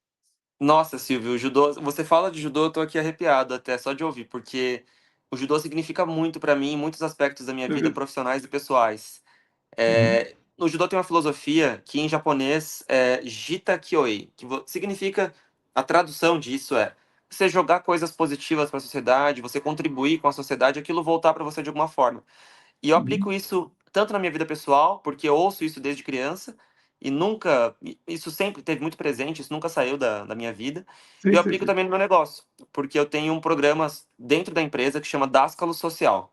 Nossa, Silvio, o judô, você fala de judô, eu tô aqui arrepiado até só de ouvir, porque o judô significa muito para mim em muitos aspectos da minha É vida mesmo? profissionais e pessoais. Uhum, No judô tem uma filosofia que em japonês é Jita Kyoi, que significa, a tradução disso é você jogar coisas positivas para a sociedade, você contribuir com a sociedade, aquilo voltar para você de alguma forma. E eu aplico uhum. isso tanto na minha vida pessoal, porque eu ouço isso desde criança, e nunca. Isso sempre teve muito presente, isso nunca saiu da minha vida. E Sei, eu sei, aplico sei. também no meu negócio, porque eu tenho um programa dentro da empresa que chama Dascalo Social.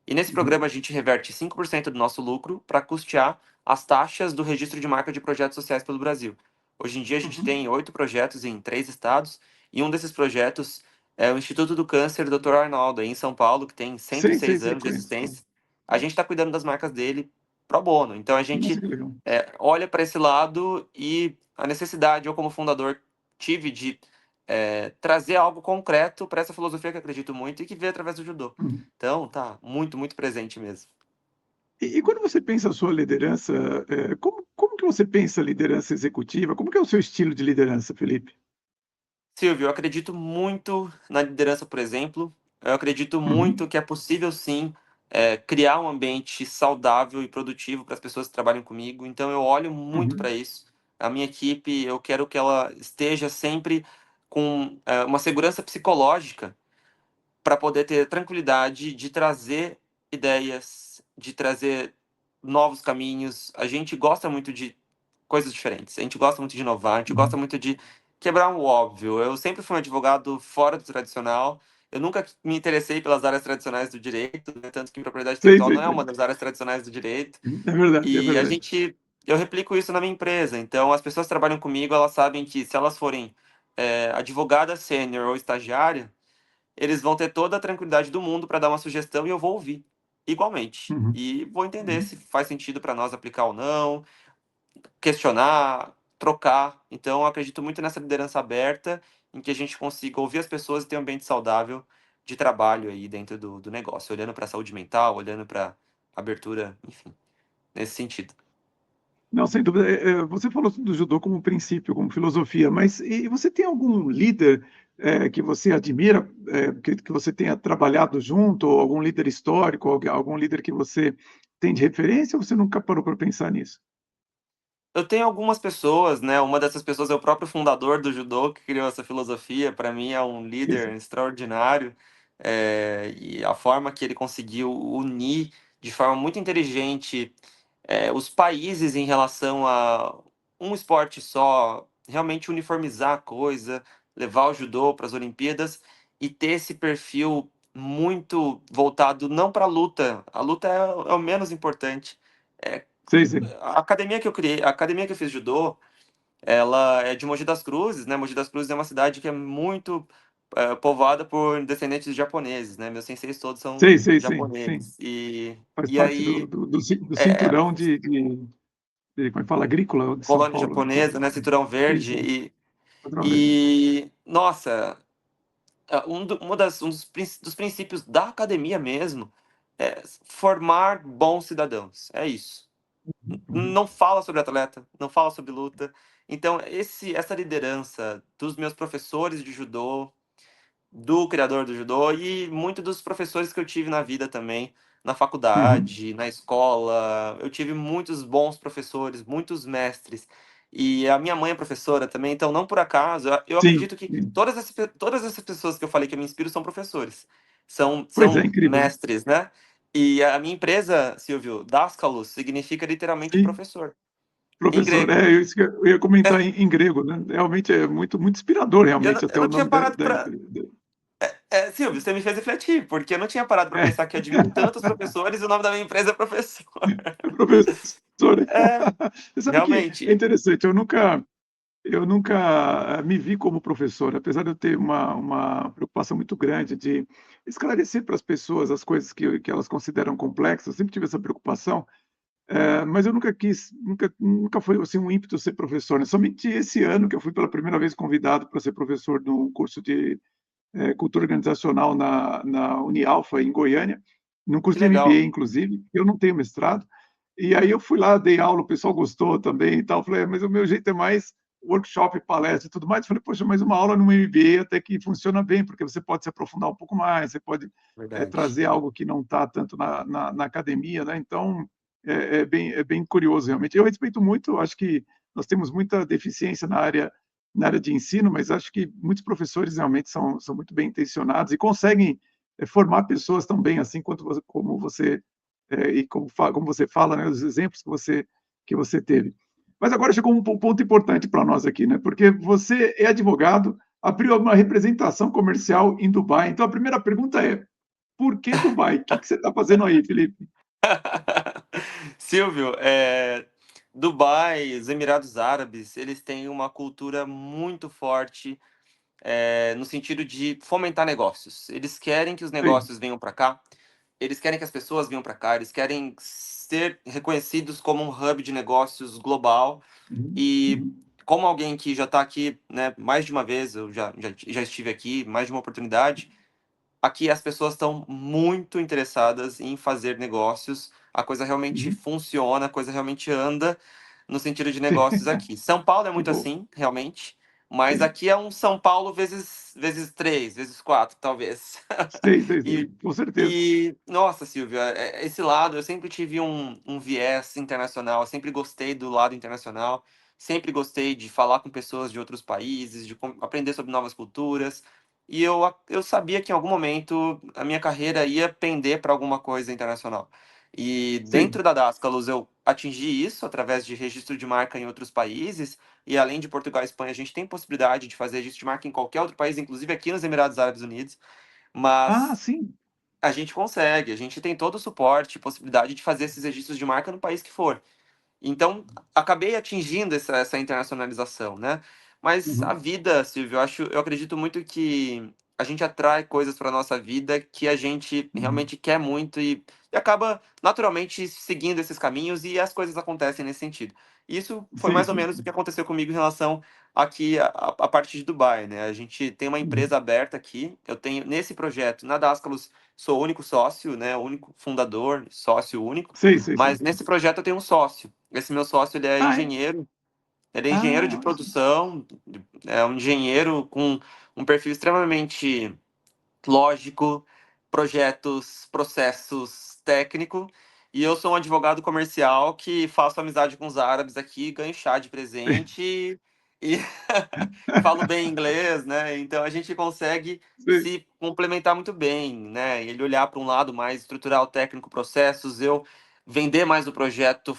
E nesse Uhum, programa a gente reverte 5% do nosso lucro para custear as taxas do registro de marca de projetos sociais pelo Brasil. Hoje em dia a gente Uhum. tem 8 projetos em 3 estados, e um desses projetos é o Instituto do Câncer Dr. Arnaldo, aí em São Paulo, que tem Sei, sei, 106 sei, anos de conheço. existência. A gente está cuidando das marcas dele pro bono. Então a Nossa, gente que legal. olha para esse lado, e a necessidade, eu como fundador tive de trazer algo concreto para essa filosofia que eu acredito muito e que veio através do judô. Uhum. Então, tá muito, muito presente mesmo. E quando você pensa a sua liderança, como que você pensa a liderança executiva? Como que é o seu estilo de liderança, Felipe? Silvio, eu acredito muito na liderança, por exemplo. Eu acredito muito Uhum, que é possível, sim, criar um ambiente saudável e produtivo para as pessoas que trabalham comigo. Então, eu olho muito para uhum, isso. A minha equipe, eu quero que ela esteja sempre com uma segurança psicológica para poder ter tranquilidade de trazer ideias, de trazer novos caminhos. A gente gosta muito de coisas diferentes, a gente gosta muito de inovar, a gente gosta uhum. muito de quebrar o óbvio. Eu sempre fui um advogado fora do tradicional. Eu nunca me interessei pelas áreas tradicionais do direito, né? Tanto que propriedade Sei, intelectual sei, não é sei. uma das áreas tradicionais do direito. É verdade, é E a verdade. gente, eu replico isso na minha empresa. Então, as pessoas que trabalham comigo, elas sabem que se elas forem advogada sênior ou estagiária, eles vão ter toda a tranquilidade do mundo para dar uma sugestão e eu vou ouvir igualmente. Uhum, E vou entender uhum. se faz sentido para nós aplicar ou não, questionar, trocar. Então, eu acredito muito nessa liderança aberta, em que a gente consiga ouvir as pessoas e ter um ambiente saudável de trabalho aí dentro do negócio, olhando para a saúde mental, olhando para abertura, enfim, nesse sentido. Não, sem dúvida. Você falou do judô como princípio, como filosofia, mas e você tem algum líder, que você admira, que você tenha trabalhado junto, ou algum líder histórico, algum líder que você tem de referência, ou você nunca parou para pensar nisso? Eu tenho algumas pessoas, né, uma dessas pessoas é o próprio fundador do judô que criou essa filosofia, para mim é um Sim, sim. líder extraordinário, e a forma que ele conseguiu unir de forma muito inteligente, os países em relação a um esporte só, realmente uniformizar a coisa, levar o judô para as Olimpíadas e ter esse perfil muito voltado não para a luta é o menos importante. É, Sei, sei. a academia que eu criei, a academia que eu fiz judô, ela é de Mogi das Cruzes, né? Mogi das Cruzes é uma cidade que é muito povoada por descendentes de japoneses, né? Meus senseis todos são Sei, sei, sim, sim. japoneses. E, Faz e parte do aí, do do ci do é, cinturão como é que fala? Agrícola de São colônia Paulo, né, japonesa, né? Cinturão verde. isso, padrão verde. Nossa, dos princípios da academia mesmo é formar bons cidadãos. É isso. Uhum, Não fala sobre atleta, não fala sobre luta. Então, essa liderança dos meus professores de judô, do criador do judô e muito dos professores que eu tive na vida também, na uhum, faculdade, na escola. Eu tive muitos bons professores, muitos mestres. E a minha mãe é professora também, então não por acaso, eu sim, acredito que sim. todas essas pessoas que eu falei que eu me inspiro são professores, são, Pois é, são incrível, né. mestres, né? E a minha empresa, Silvio, Dáskalos, significa literalmente Sim, professor, em professor, grego. isso que eu ia comentar em grego, né, realmente é muito muito inspirador, realmente, Eu até não o tinha nome da parado da para. empresa. Silvio, você me fez refletir, porque eu não tinha parado para É. pensar que eu admiro tantos professores e o nome da minha empresa é professor. É professor. É, Você sabe que é realmente. interessante, eu nunca me vi como professor, apesar de eu ter uma preocupação muito grande de esclarecer para as pessoas as coisas que elas consideram complexas, eu sempre tive essa preocupação, mas eu nunca foi, assim, um ímpeto ser professor, né, somente esse ano que eu fui pela primeira vez convidado para ser professor de um curso de cultura organizacional na Unialfa, em Goiânia, num Que curso de MBA, legal. inclusive, eu não tenho mestrado. E aí eu fui lá, dei aula, o pessoal gostou também e tal. Falei: mas o meu jeito é mais workshop, palestra e tudo mais. Falei: poxa, mas uma aula no MBA até que funciona bem, porque você pode se aprofundar um pouco mais, você pode Verdade. trazer algo que não está tanto na academia, né? Então é bem curioso, realmente. Eu respeito muito, acho que nós temos muita deficiência na área de ensino, mas acho que muitos professores realmente são muito bem intencionados e conseguem formar pessoas tão bem assim quanto como você e como você fala, né, os exemplos que você teve. Mas agora chegou um ponto importante para nós aqui, né? Porque você é advogado, abriu uma representação comercial em Dubai. Então a primeira pergunta é: por que Dubai? O que você está fazendo aí, Felipe? Silvio, Dubai, os Emirados Árabes, eles têm uma cultura muito forte, no sentido de fomentar negócios. Eles querem que os Sei. negócios venham para cá, eles querem que as pessoas venham para cá, eles querem ser reconhecidos como um hub de negócios global. Uhum, E uhum, como alguém que já está aqui, né, mais de uma vez, eu já estive aqui, mais de uma oportunidade, aqui as pessoas estão muito interessadas em fazer negócios, a coisa realmente uhum. funciona, a coisa realmente anda no sentido de Sim. negócios aqui. São Paulo é Que muito bom. assim, realmente, mas Sim. aqui é um São Paulo vezes três, vezes quatro, talvez. Sei, sei, sei. E, Com certeza. nossa, Silvia, esse lado, eu sempre tive um viés internacional, eu sempre gostei do lado internacional, sempre gostei de falar com pessoas de outros países, de aprender sobre novas culturas. E eu sabia que em algum momento a minha carreira ia pender para alguma coisa internacional. E Sei. dentro da Dascalos eu atingi isso através de registro de marca em outros países. E além de Portugal e Espanha, a gente tem possibilidade de fazer registro de marca em qualquer outro país, inclusive aqui nos Emirados Árabes Unidos. Ah, Mas sim. a gente consegue, a gente tem todo o suporte, possibilidade de fazer esses registros de marca no país que for. Então, acabei atingindo essa internacionalização, né? Mas a Uhum, vida, Silvio, eu acredito muito que a gente atrai coisas para nossa vida que a gente uhum. realmente quer muito e acaba naturalmente seguindo esses caminhos e as coisas acontecem nesse sentido. Isso foi Sei, mais ou sei. menos o que aconteceu comigo em relação aqui à parte de Dubai, né? A gente tem uma Uhum. empresa aberta aqui. Eu tenho nesse projeto, na Dascalos, sou o único sócio, né? O único fundador, sócio único. Sei, sei, sei. Mas nesse projeto eu tenho um sócio. Esse meu sócio, Ah, é? ele é engenheiro Ah, de olha só. produção, é um engenheiro com um perfil extremamente lógico, projetos, processos, técnico. E eu sou um advogado comercial que faço amizade com os árabes aqui, ganho chá de Sei. presente e falo bem inglês, né? Então a gente consegue Sei. se complementar muito bem, né? Ele olhar para um lado mais estrutural, técnico, processos, eu vender mais o projeto,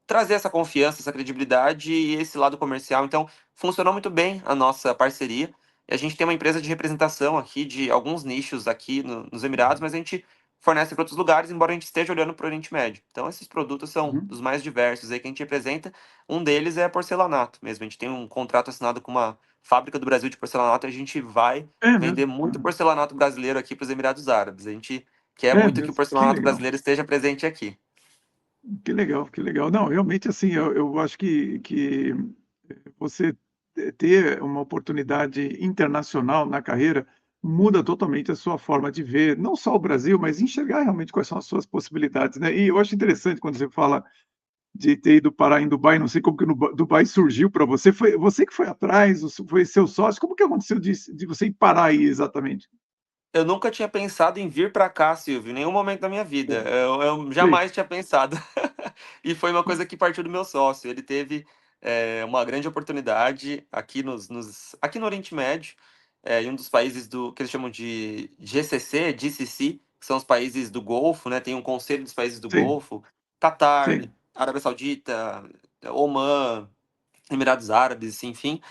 trazer essa confiança, essa credibilidade e esse lado comercial. Então, funcionou muito bem a nossa parceria. E a gente tem uma empresa de representação aqui de alguns nichos aqui nos Emirados, mas a gente fornece para outros lugares, embora a gente esteja olhando para o Oriente Médio. Então, esses produtos são Uhum. dos mais diversos aí que a gente representa. Um deles é porcelanato mesmo. A gente tem um contrato assinado com uma fábrica do Brasil de porcelanato e a gente vai É vender mesmo? muito Ah, porcelanato brasileiro aqui para os Emirados Árabes. A gente quer é muito que o mesmo. Que porcelanato legal. brasileiro esteja presente aqui. Que legal, que legal. Não, realmente, assim, eu acho que você ter uma oportunidade internacional na carreira muda totalmente a sua forma de ver, não só o Brasil, mas enxergar realmente quais são as suas possibilidades, né. E eu acho interessante quando você fala de ter ido parar em Dubai, não sei como que no Dubai surgiu para você, foi você que foi atrás, foi seu sócio, como que aconteceu de você ir parar aí exatamente? Eu nunca tinha pensado em vir para cá, Silvio, em nenhum momento da minha vida. É, Eu sei, jamais tinha pensado. E foi uma coisa que partiu do meu sócio. Ele teve uma grande oportunidade aqui aqui no Oriente Médio, em um dos países do que eles chamam de GCC, GCC, que são os países do Golfo, né? Tem um conselho dos países do sei, Golfo, Catar, sei, Arábia Saudita, Omã, Emirados Árabes, enfim.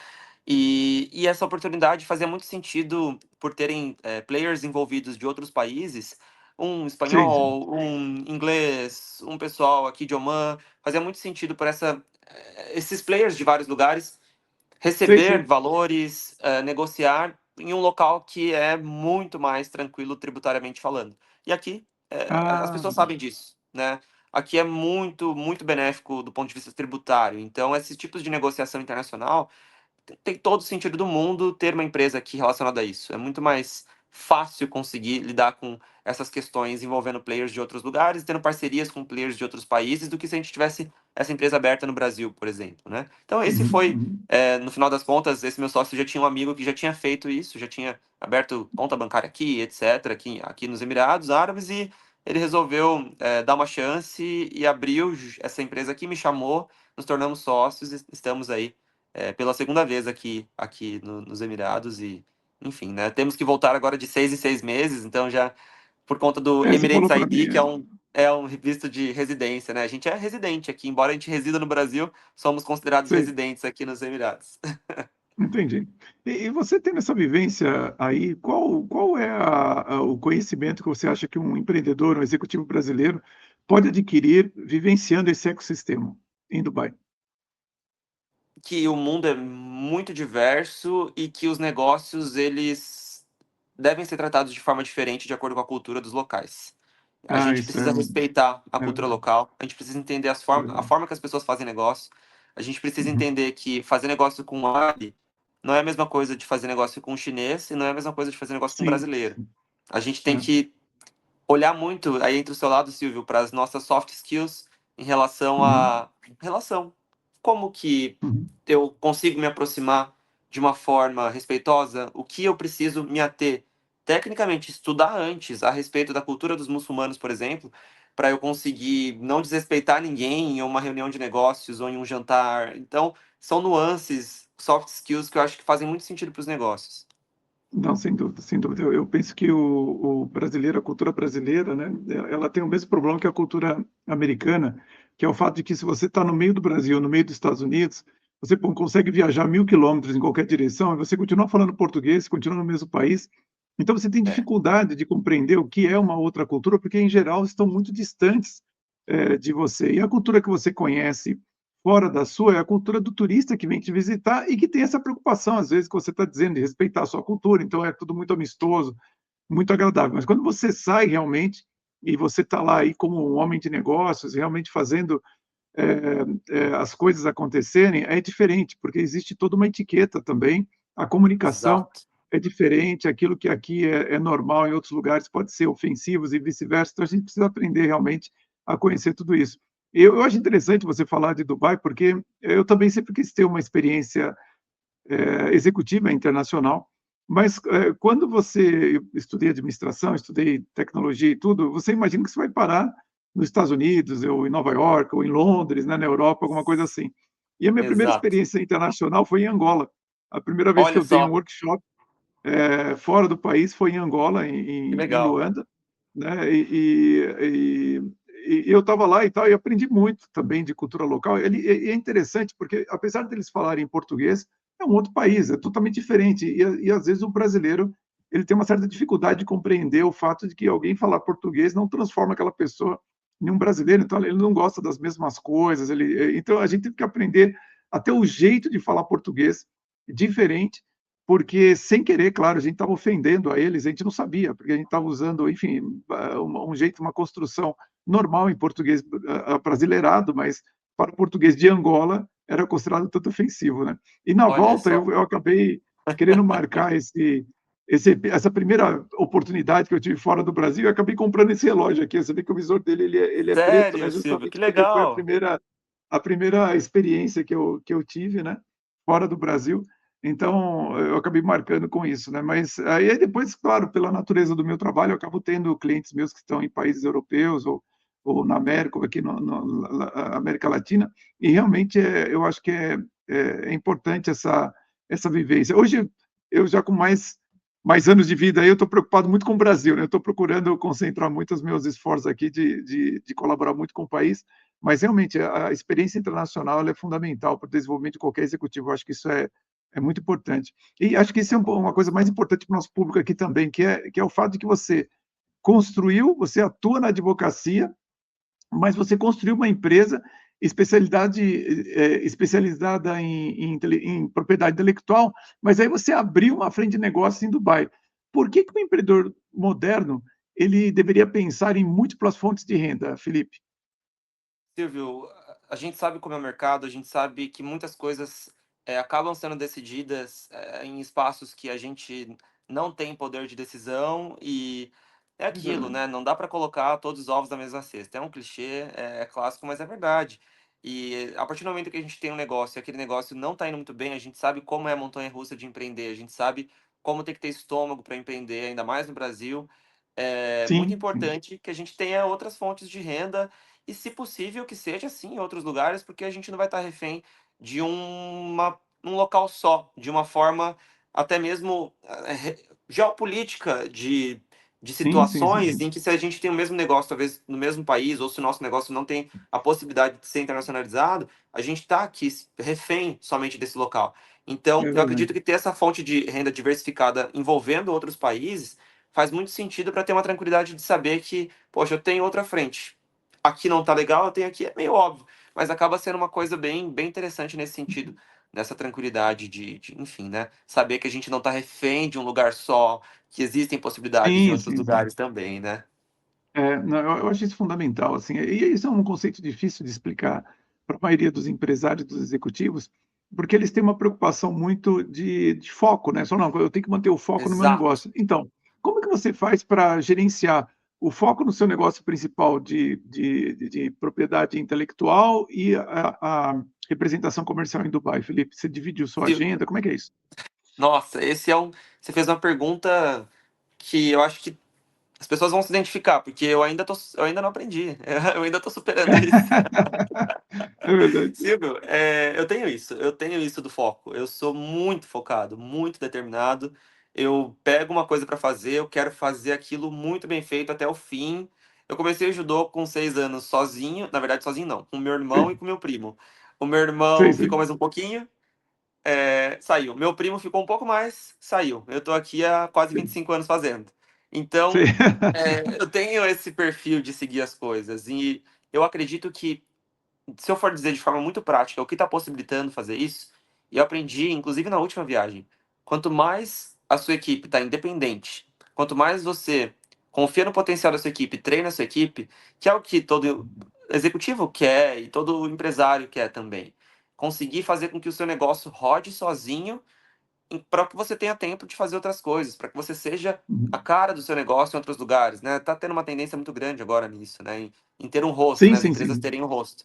E essa oportunidade fazia muito sentido por terem players envolvidos de outros países, um sei, sei. espanhol, um inglês, um pessoal aqui de Oman, fazia muito sentido por esses players de vários lugares Sei, receber sei. valores, negociar em um local que é muito mais tranquilo tributariamente falando. E aqui as Ah, pessoas sabem disso, né? Aqui é muito, muito benéfico do ponto de vista tributário. Então, esses tipos de negociação internacional tem todo o sentido do mundo ter uma empresa aqui relacionada a isso. É muito mais fácil conseguir lidar com essas questões envolvendo players de outros lugares, tendo parcerias com players de outros países, do que se a gente tivesse essa empresa aberta no Brasil, por exemplo, né? Então esse uhum, foi, uhum. no final das contas, esse meu sócio já tinha um amigo que já tinha feito isso, já tinha aberto conta bancária aqui, etc., aqui nos Emirados Árabes, e ele resolveu dar uma chance e abriu essa empresa aqui, me chamou, nos tornamos sócios e estamos aí pela segunda vez aqui nos Emirados e, enfim, né? Temos que voltar agora de 6 em 6 meses, então já por conta do É, você falou Emirates para mim, ID, que é um visto de residência, né? A gente é residente aqui, embora a gente resida no Brasil, somos considerados sei. residentes aqui nos Emirados. Entendi. E você tendo essa vivência aí, qual é o conhecimento que você acha que um empreendedor, um executivo brasileiro pode adquirir vivenciando esse ecossistema? em Dubai? Que o mundo é muito diverso e que os negócios, eles devem ser tratados de forma diferente de acordo com a cultura dos locais. A Ah, gente isso precisa respeitar a é cultura verdade. local, a gente precisa entender É a verdade. forma que as pessoas fazem negócio, a gente precisa Uhum. entender que fazer negócio com um árabe não é a mesma coisa de fazer negócio com um chinês e não é a mesma coisa de fazer negócio com um Sim, brasileiro. sim. A gente tem É. que olhar muito aí entre o seu lado, Silvio, para as nossas soft skills em relação Uhum. à relação. Como que Uhum. eu consigo me aproximar de uma forma respeitosa? O que eu preciso me ater? Tecnicamente, estudar antes a respeito da cultura dos muçulmanos, por exemplo, para eu conseguir não desrespeitar ninguém em uma reunião de negócios ou em um jantar. Então, são nuances, soft skills que eu acho que fazem muito sentido para os negócios. Não, sem dúvida, sem dúvida. Eu penso que o brasileiro, a cultura brasileira, né, ela tem o mesmo problema que a cultura americana, que é o fato de que se você está no meio do Brasil, no meio dos Estados Unidos, você consegue viajar 1.000 quilômetros em qualquer direção e você continua falando português, continua no mesmo país. Então você tem É, dificuldade de compreender o que é uma outra cultura, porque em geral estão muito distantes de você. E a cultura que você conhece fora da sua é a cultura do turista que vem te visitar e que tem essa preocupação, às vezes, que você está dizendo, de respeitar a sua cultura, então é tudo muito amistoso, muito agradável. Mas quando você sai realmente e você está lá aí como um homem de negócios, realmente fazendo as coisas acontecerem, é diferente, porque existe toda uma etiqueta também, a comunicação exato. é diferente, aquilo que aqui é normal, em outros lugares pode ser ofensivo e vice-versa, então a gente precisa aprender realmente a conhecer tudo isso. Eu acho interessante você falar de Dubai, porque eu também sempre quis ter uma experiência executiva internacional, mas quando você eu estudei administração, estudei tecnologia e tudo, você imagina que você vai parar nos Estados Unidos, ou em Nova York, ou em Londres, né, na Europa, alguma coisa assim. E a minha primeira Exato. experiência internacional foi em Angola. A primeira vez que Olha eu dei um só, workshop fora do país foi em Angola, que em legal. Luanda, né? E eu estava lá e tal, e aprendi muito também de cultura local. E é interessante porque, apesar deles falarem português, é um outro país, é totalmente diferente. E às vezes o brasileiro ele tem uma certa dificuldade de compreender o fato de que alguém falar português não transforma aquela pessoa em um brasileiro. Então ele não gosta das mesmas coisas. Então a gente tem que aprender até o jeito de falar português diferente porque, sem querer, claro, a gente estava ofendendo a eles, a gente não sabia, porque a gente estava usando, enfim, um jeito, uma construção normal em português abrasileirado, mas para o português de Angola era considerado tanto ofensivo, né? E na Olha volta só. eu acabei querendo marcar essa primeira oportunidade que eu tive fora do Brasil, eu acabei comprando esse relógio aqui. Você vê que o visor dele ele é preto, né? Sério, Silvio? Que Justamente porque foi legal! a primeira experiência que eu tive, né? Fora do Brasil. Então, eu acabei marcando com isso, né? Mas aí depois, claro, pela natureza do meu trabalho, eu acabo tendo clientes meus que estão em países europeus ou na América, ou aqui na América Latina, e realmente eu acho que é importante essa vivência. Hoje, eu já com mais anos de vida, aí eu estou preocupado muito com o Brasil, né? Eu estou procurando concentrar muito os meus esforços aqui de colaborar muito com o país, mas realmente a experiência internacional ela é fundamental para o desenvolvimento de qualquer executivo. Eu acho que isso é muito importante. E acho que isso é uma coisa mais importante para o nosso público aqui também, que é o fato de que você construiu, você atua na advocacia, mas você construiu uma empresa especializada em propriedade intelectual, mas aí você abriu uma frente de negócio em Dubai. Por que o empreendedor moderno ele deveria pensar em múltiplas fontes de renda, Felipe? Silvio, a gente sabe como é o mercado, a gente sabe que muitas coisas acabam sendo decididas em espaços que a gente não tem poder de decisão e é É aquilo, verdade. né? Não dá para colocar todos os ovos na mesma cesta. É um clichê, é clássico, mas é verdade. E a partir do momento que a gente tem um negócio e aquele negócio não está indo muito bem, a gente sabe como é a montanha-russa de empreender, a gente sabe como tem que ter estômago para empreender, ainda mais no Brasil. É muito Sim, sim, importante que a gente tenha outras fontes de renda e, se possível, que seja assim em outros lugares, porque a gente não vai estar refém de um local só, de uma forma até mesmo geopolítica, de sim, sim, sim, situações sim. em que, se a gente tem o mesmo negócio, talvez no mesmo país, ou se o nosso negócio não tem a possibilidade de ser internacionalizado, a gente está aqui refém somente desse local. Então, É eu verdade. acredito que ter essa fonte de renda diversificada envolvendo outros países faz muito sentido para ter uma tranquilidade de saber que, poxa, eu tenho outra frente. Aqui não tá legal, eu tenho aqui, é meio óbvio. mas acaba sendo uma coisa bem interessante nesse sentido, nessa tranquilidade enfim, né, saber que a gente não está refém de um lugar só, que existem possibilidades em Sim, outros sim, sim. lugares também, né. Não, eu acho isso fundamental, assim, e isso é um conceito difícil de explicar para a maioria dos empresários, dos executivos, porque eles têm uma preocupação muito de foco, né, só: "Não, eu tenho que manter o foco no meu Exato. negócio". Então, como que você faz para gerenciar o foco no seu negócio principal de propriedade intelectual e a representação comercial em Dubai, Felipe? Você dividiu sua Se agenda, como é que é isso? Nossa, esse é um você fez uma pergunta que eu acho que as pessoas vão se identificar, porque eu ainda não aprendi, eu ainda tô superando isso. É verdade. Silvio, eu tenho isso do foco. Eu sou muito focado, muito determinado. Eu pego uma coisa para fazer, eu quero fazer aquilo muito bem feito até o fim. Eu comecei o judô com 6 anos sozinho, na verdade sozinho não, com meu irmão e Sim, com meu primo. O meu sei, irmão ficou sei. mais um pouquinho, saiu. Meu primo ficou um pouco mais, saiu. Eu tô aqui há quase Sim, 25 anos fazendo. sei. Então, eu tenho esse perfil de seguir as coisas e eu acredito que, se eu for dizer de forma muito prática o que está possibilitando fazer isso, e eu aprendi, inclusive na última viagem, quanto mais a sua equipe está independente, quanto mais você confia no potencial da sua equipe, treina a sua equipe, que é o que todo executivo quer e todo empresário quer também. Conseguir fazer com que o seu negócio rode sozinho para que você tenha tempo de fazer outras coisas, para que você seja a Uhum. cara do seu negócio em outros lugares, né? Tá tendo uma tendência muito grande agora nisso, né? Em ter um rosto, Sim, né? As sim, empresas sim. terem um rosto.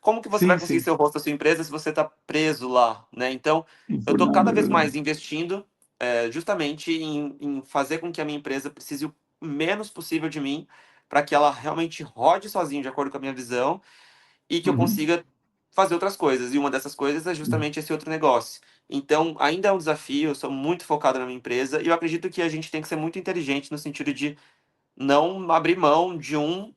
Como que você vai Sim, conseguir sim. ser o rosto da sua empresa se você está preso lá, né? Então, eu estou Informado, cada é vez verdade. mais investindo justamente em fazer com que a minha empresa precise o menos possível de mim, para que ela realmente rode sozinha, de acordo com a minha visão, e que eu Uhum, consiga fazer outras coisas. E uma dessas coisas é uhum. justamente esse outro negócio. Então, ainda é um desafio, eu sou muito focado na minha empresa, e eu acredito que a gente tem que ser muito inteligente no sentido de não abrir mão de um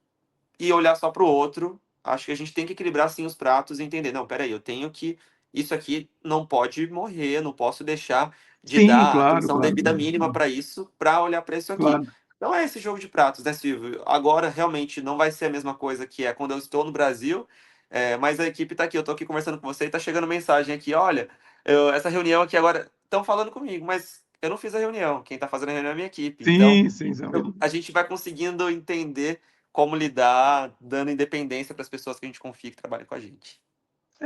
e olhar só para o outro. Acho que a gente tem que equilibrar sim os pratos e entender, não, espera aí, eu tenho que isso aqui não pode morrer, não posso deixar de Sim, dar a claro, atenção claro, devida claro. mínima para isso, para olhar para isso aqui. Claro. Então é esse jogo de pratos, né, Silvio? Agora realmente não vai ser a mesma coisa que é quando eu estou no Brasil, mas a equipe está aqui, eu estou aqui conversando com você e está chegando mensagem aqui, olha, essa reunião aqui agora estão falando comigo, mas eu não fiz a reunião, quem está fazendo a reunião é a minha equipe. Então, Sim, sim, Samuel. a gente vai conseguindo entender como lidar, dando independência para as pessoas que a gente confia que trabalham com a gente.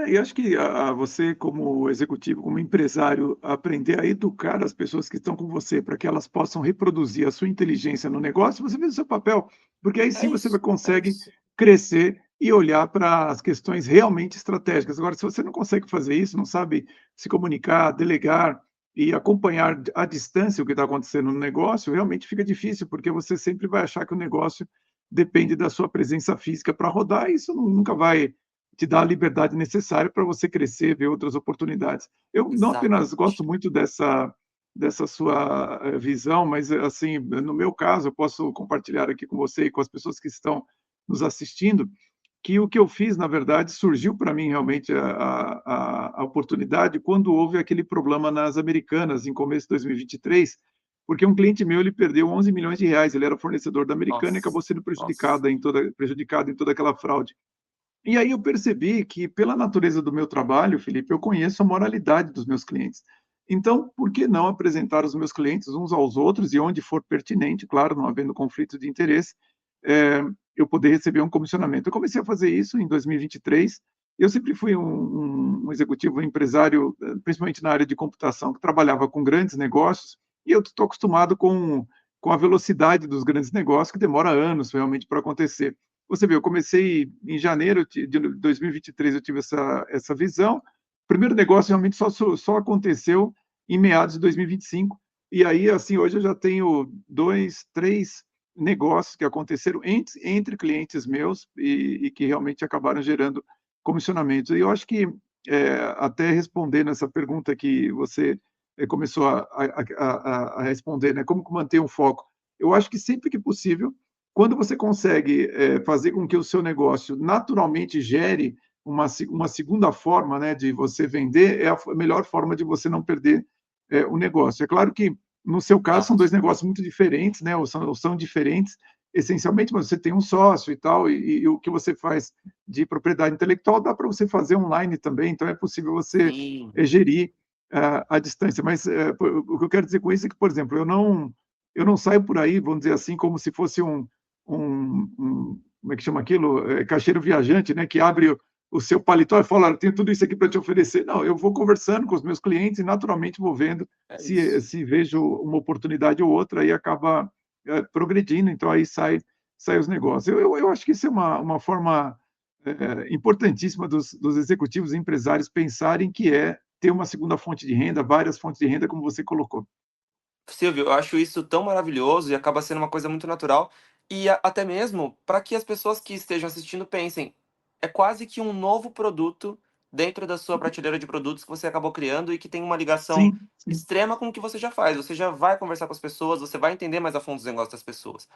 E acho que você como executivo, como empresário, aprender a educar as pessoas que estão com você, para que elas possam reproduzir a sua inteligência no negócio, você fez o seu papel, porque aí É sim você isso, vai é consegue isso. crescer e olhar para as questões realmente estratégicas. Agora, se você não consegue fazer isso, não sabe se comunicar, delegar e acompanhar à distância o que está acontecendo no negócio, realmente fica difícil, porque você sempre vai achar que o negócio depende da sua presença física para rodar, e isso nunca vai te dá a liberdade necessária para você crescer, ver outras oportunidades. Eu não apenas gosto Exatamente. muito dessa sua visão, mas, assim, no meu caso, eu posso compartilhar aqui com você e com as pessoas que estão nos assistindo, que o que eu fiz, na verdade, surgiu para mim realmente a oportunidade quando houve aquele problema nas Americanas, em começo de 2023, porque um cliente meu, ele perdeu 11 milhões de reais, ele era fornecedor da Americana e Nossa, acabou sendo nossa. prejudicado em toda aquela fraude. E aí eu percebi que, pela natureza do meu trabalho, Felipe, eu conheço a moralidade dos meus clientes. Então, por que não apresentar os meus clientes uns aos outros e onde for pertinente, claro, não havendo conflito de interesse, eu poder receber um comissionamento. Eu comecei a fazer isso em 2023. Eu sempre fui um executivo, um empresário, principalmente na área de computação, que trabalhava com grandes negócios, e eu estou acostumado com a velocidade dos grandes negócios, que demora anos realmente para acontecer. Você vê, eu comecei em janeiro de 2023, eu tive essa visão. O primeiro negócio realmente só aconteceu em meados de 2025. E aí, assim, hoje eu já tenho 2, 3 negócios que aconteceram entre clientes meus e que realmente acabaram gerando comissionamentos. E eu acho que, até respondendo essa pergunta que você começou a responder, né? Como manter um foco? Eu acho que sempre que possível, quando você consegue fazer com que o seu negócio naturalmente gere uma segunda forma, né, de você vender, é a melhor forma de você não perder o negócio. É claro que, no seu caso, são Exato. dois negócios muito diferentes, né, ou são diferentes, essencialmente, mas você tem um sócio e tal, e o que você faz de propriedade intelectual dá para você fazer online também, então é possível você Sim, gerir à distância. Mas o que eu quero dizer com isso é que, por exemplo, eu não saio por aí, vamos dizer assim, como se fosse como é que chama aquilo? Caixeiro viajante, né, que abre o seu paletó e fala: "Olha, eu tenho tudo isso aqui para te oferecer". Não, eu vou conversando com os meus clientes e naturalmente vou vendo é se isso. se vejo uma oportunidade ou outra, e acaba, progredindo, então aí sai os negócios. Eu acho que isso é uma forma, importantíssima dos executivos e empresários pensarem, que é ter uma segunda fonte de renda, várias fontes de renda, como você colocou. Silvio, eu acho isso tão maravilhoso e acaba sendo uma coisa muito natural, e até mesmo para que as pessoas que estejam assistindo pensem, é quase que um novo produto dentro da sua prateleira de produtos que você acabou criando e que tem uma ligação Sim, sim, extrema com o que você já faz. Você já vai conversar com as pessoas, você vai entender mais a fundo os negócios das pessoas.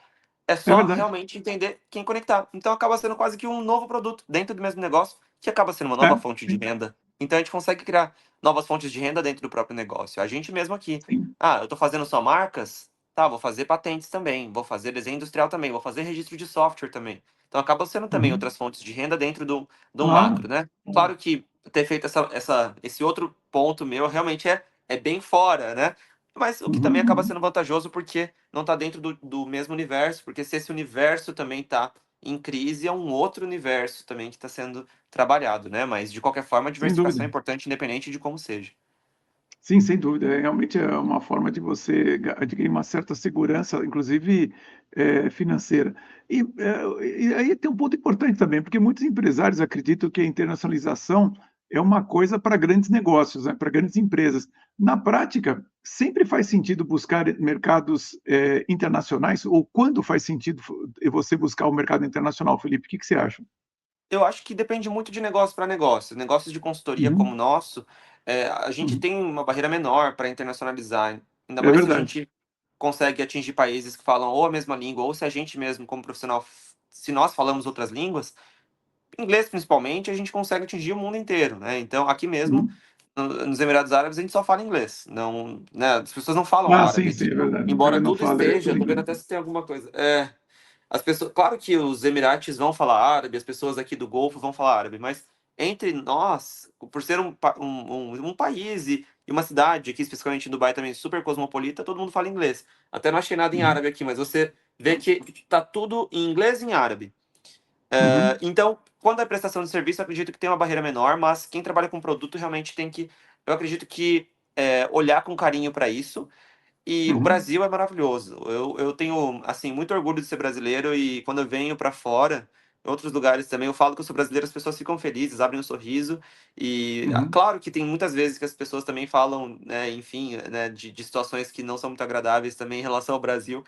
É é só verdade. realmente entender quem conectar. Então acaba sendo quase que um novo produto dentro do mesmo negócio, que acaba sendo uma nova É, fonte de sim, renda. Então a gente consegue criar novas fontes de renda dentro do próprio negócio. A gente mesmo aqui. sim. Ah, eu estou fazendo só marcas? Tá, vou fazer patentes também, vou fazer desenho industrial também, vou fazer registro de software também. Então acaba sendo também Uhum. outras fontes de renda dentro do Claro. macro, né? Claro que ter feito esse outro ponto meu realmente é bem fora, né? Mas o que Uhum, também acaba uhum. sendo vantajoso porque não está dentro do mesmo universo, porque se esse universo também está em crise, é um outro universo também que está sendo trabalhado, né? Mas de qualquer forma, a Sem dúvida. diversificação é importante, independente de como seja. Sim, sem dúvida. Realmente é uma forma de você adquirir uma certa segurança, inclusive, financeira. E aí tem um ponto importante também, porque muitos empresários acreditam que a internacionalização é uma coisa para grandes negócios, né, para grandes empresas. Na prática, sempre faz sentido buscar mercados, internacionais, ou quando faz sentido você buscar o mercado internacional, Felipe? O que que você acha? Eu acho que depende muito de negócio para negócio. Negócios de consultoria como o Uhum, nosso, a gente uhum. tem uma barreira menor para internacionalizar, ainda É mais se a verdade. gente consegue atingir países que falam ou a mesma língua, ou se a gente mesmo, como profissional, se nós falamos outras línguas, inglês principalmente, a gente consegue atingir o mundo inteiro, né? Então, aqui mesmo, Uhum. nos Emirados Árabes, a gente só fala inglês. Não, né? As pessoas não falam Ah, árabe sim, sim, aqui. é verdade. Embora Não tudo fala, eu esteja, tô vendo lembrando. até se tem alguma coisa. As pessoas, claro que os Emirates vão falar árabe, as pessoas aqui do Golfo vão falar árabe, mas entre nós, por ser um país e uma cidade, aqui especificamente em Dubai também super cosmopolita, todo mundo fala inglês. Até não achei nada em Uhum, árabe aqui, mas você vê que tá tudo em inglês e em árabe. uhum, Então, quando é prestação de serviço, eu acredito que tem uma barreira menor, mas quem trabalha com produto realmente tem que, eu acredito que, olhar com carinho para isso. E o uhum, Brasil é maravilhoso. Eu tenho, assim, muito orgulho de ser brasileiro e quando eu venho para fora, em outros lugares também, eu falo que eu sou brasileiro, as pessoas ficam felizes, abrem um sorriso. E uhum. claro que tem muitas vezes que as pessoas também falam, né, enfim, né, de situações que não são muito agradáveis também em relação ao Brasil.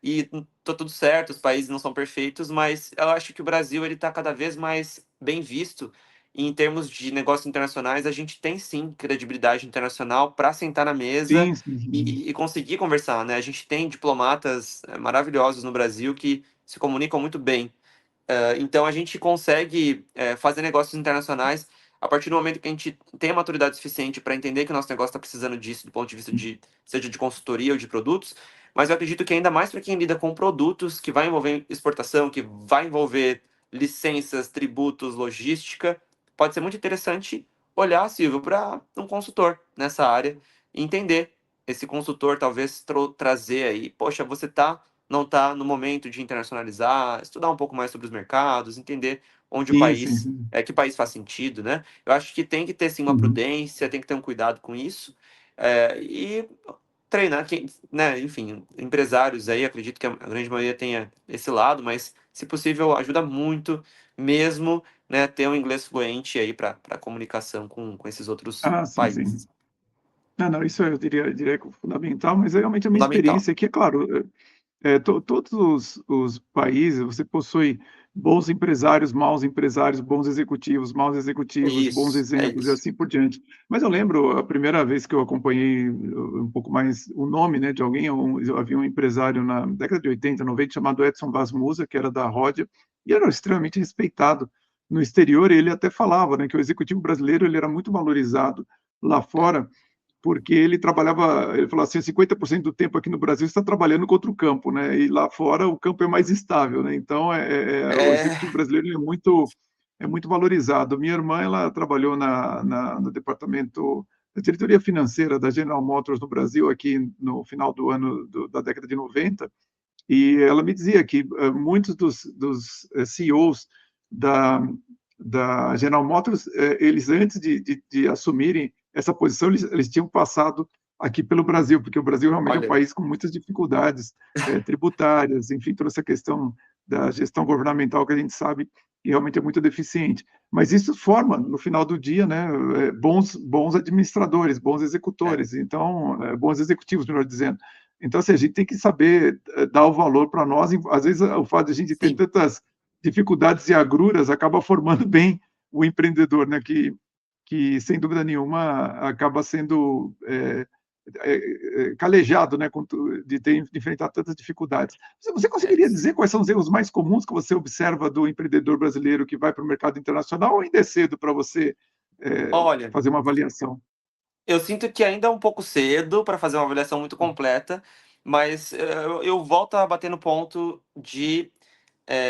E tá tudo certo, os países não são perfeitos, mas eu acho que o Brasil ele está cada vez mais bem visto. E em termos de negócios internacionais, a gente tem sim credibilidade internacional para sentar na mesa Sim, sim, sim. e conseguir conversar, né? A gente tem diplomatas maravilhosos no Brasil que se comunicam muito bem. Então a gente consegue fazer negócios internacionais a partir do momento que a gente tem a maturidade suficiente para entender que o nosso negócio está precisando disso do ponto de vista de seja de consultoria ou de produtos, mas eu acredito que ainda mais para quem lida com produtos que vai envolver exportação, que vai envolver licenças, tributos, logística, pode ser muito interessante olhar, Silvio, para um consultor nessa área e entender esse consultor talvez trazer aí, poxa, você não está no momento de internacionalizar, estudar um pouco mais sobre os mercados, entender onde o Sim, sim, país, sim. que país faz sentido, né? Eu acho que tem que ter sim uma Uhum. prudência, tem que ter um cuidado com isso, e treinar quem, né? Enfim, empresários aí, acredito que a grande maioria tenha esse lado, mas se possível ajuda muito mesmo, né? Ter um inglês fluente aí para comunicação com esses outros Ah, sim, sim. países. Não, não, isso eu diria que é fundamental, mas realmente a minha Fundamental. experiência aqui, é claro, todos os países, você possui bons empresários, maus empresários, bons executivos, maus executivos, bons É exemplos e isso. assim por diante. Mas eu lembro a primeira vez que eu acompanhei um pouco mais o nome, né, de alguém, havia um empresário na década de 80, 90, chamado Edson Vaz Musa, que era da Rodia, e era extremamente respeitado no exterior, e ele até falava, né, que o executivo brasileiro ele era muito valorizado lá É. fora, porque ele falou assim, 50% do tempo aqui no Brasil está trabalhando contra o campo, né? E lá fora o campo é mais estável, né? Então, o É, executivo brasileiro ele é muito valorizado. Minha irmã, ela trabalhou no departamento da diretoria financeira da General Motors no Brasil, aqui no final do ano da década de 90, e ela me dizia que muitos dos CEOs da, da General Motors, eles antes de assumirem essa posição, eles tinham passado aqui pelo Brasil, porque o Brasil realmente é um olha, país com muitas dificuldades tributárias, enfim, toda essa questão da gestão governamental que a gente sabe que realmente é muito deficiente. Mas isso forma, no final do dia, né, bons administradores, bons é, executores, então, bons executivos, melhor dizendo. Então, assim, a gente tem que saber dar o valor para nós. Às vezes, o fato de a gente ter sim, tantas dificuldades e agruras acaba formando bem o empreendedor, né? Que sem dúvida nenhuma, acaba sendo calejado, né? De ter de enfrentar tantas dificuldades. Você é conseguiria dizer quais são os erros mais comuns que você observa do empreendedor brasileiro que vai para o mercado internacional, ou ainda é cedo para você olha, fazer uma avaliação? eu sinto que ainda é um pouco cedo para fazer uma avaliação muito completa, mas eu volto a bater no ponto de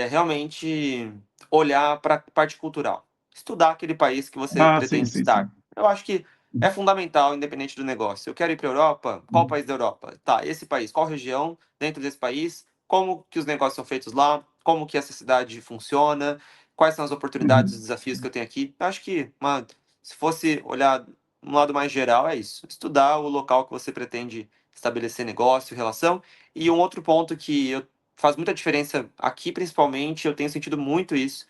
realmente olhar para a parte cultural. Estudar aquele país que você Ah, sim, pretende sim, estar. sim. Eu acho que é fundamental, independente do negócio. Eu quero ir para a Europa, qual país da Europa? Tá, esse país, qual região dentro desse país? Como que os negócios são feitos lá? Como que essa cidade funciona? Quais são as oportunidades e Uhum. desafios que eu tenho aqui? Eu acho que, se fosse olhar um lado mais geral, é isso. Estudar o local que você pretende estabelecer negócio, relação. E um outro ponto que faz muita diferença aqui, principalmente, eu tenho sentido muito isso.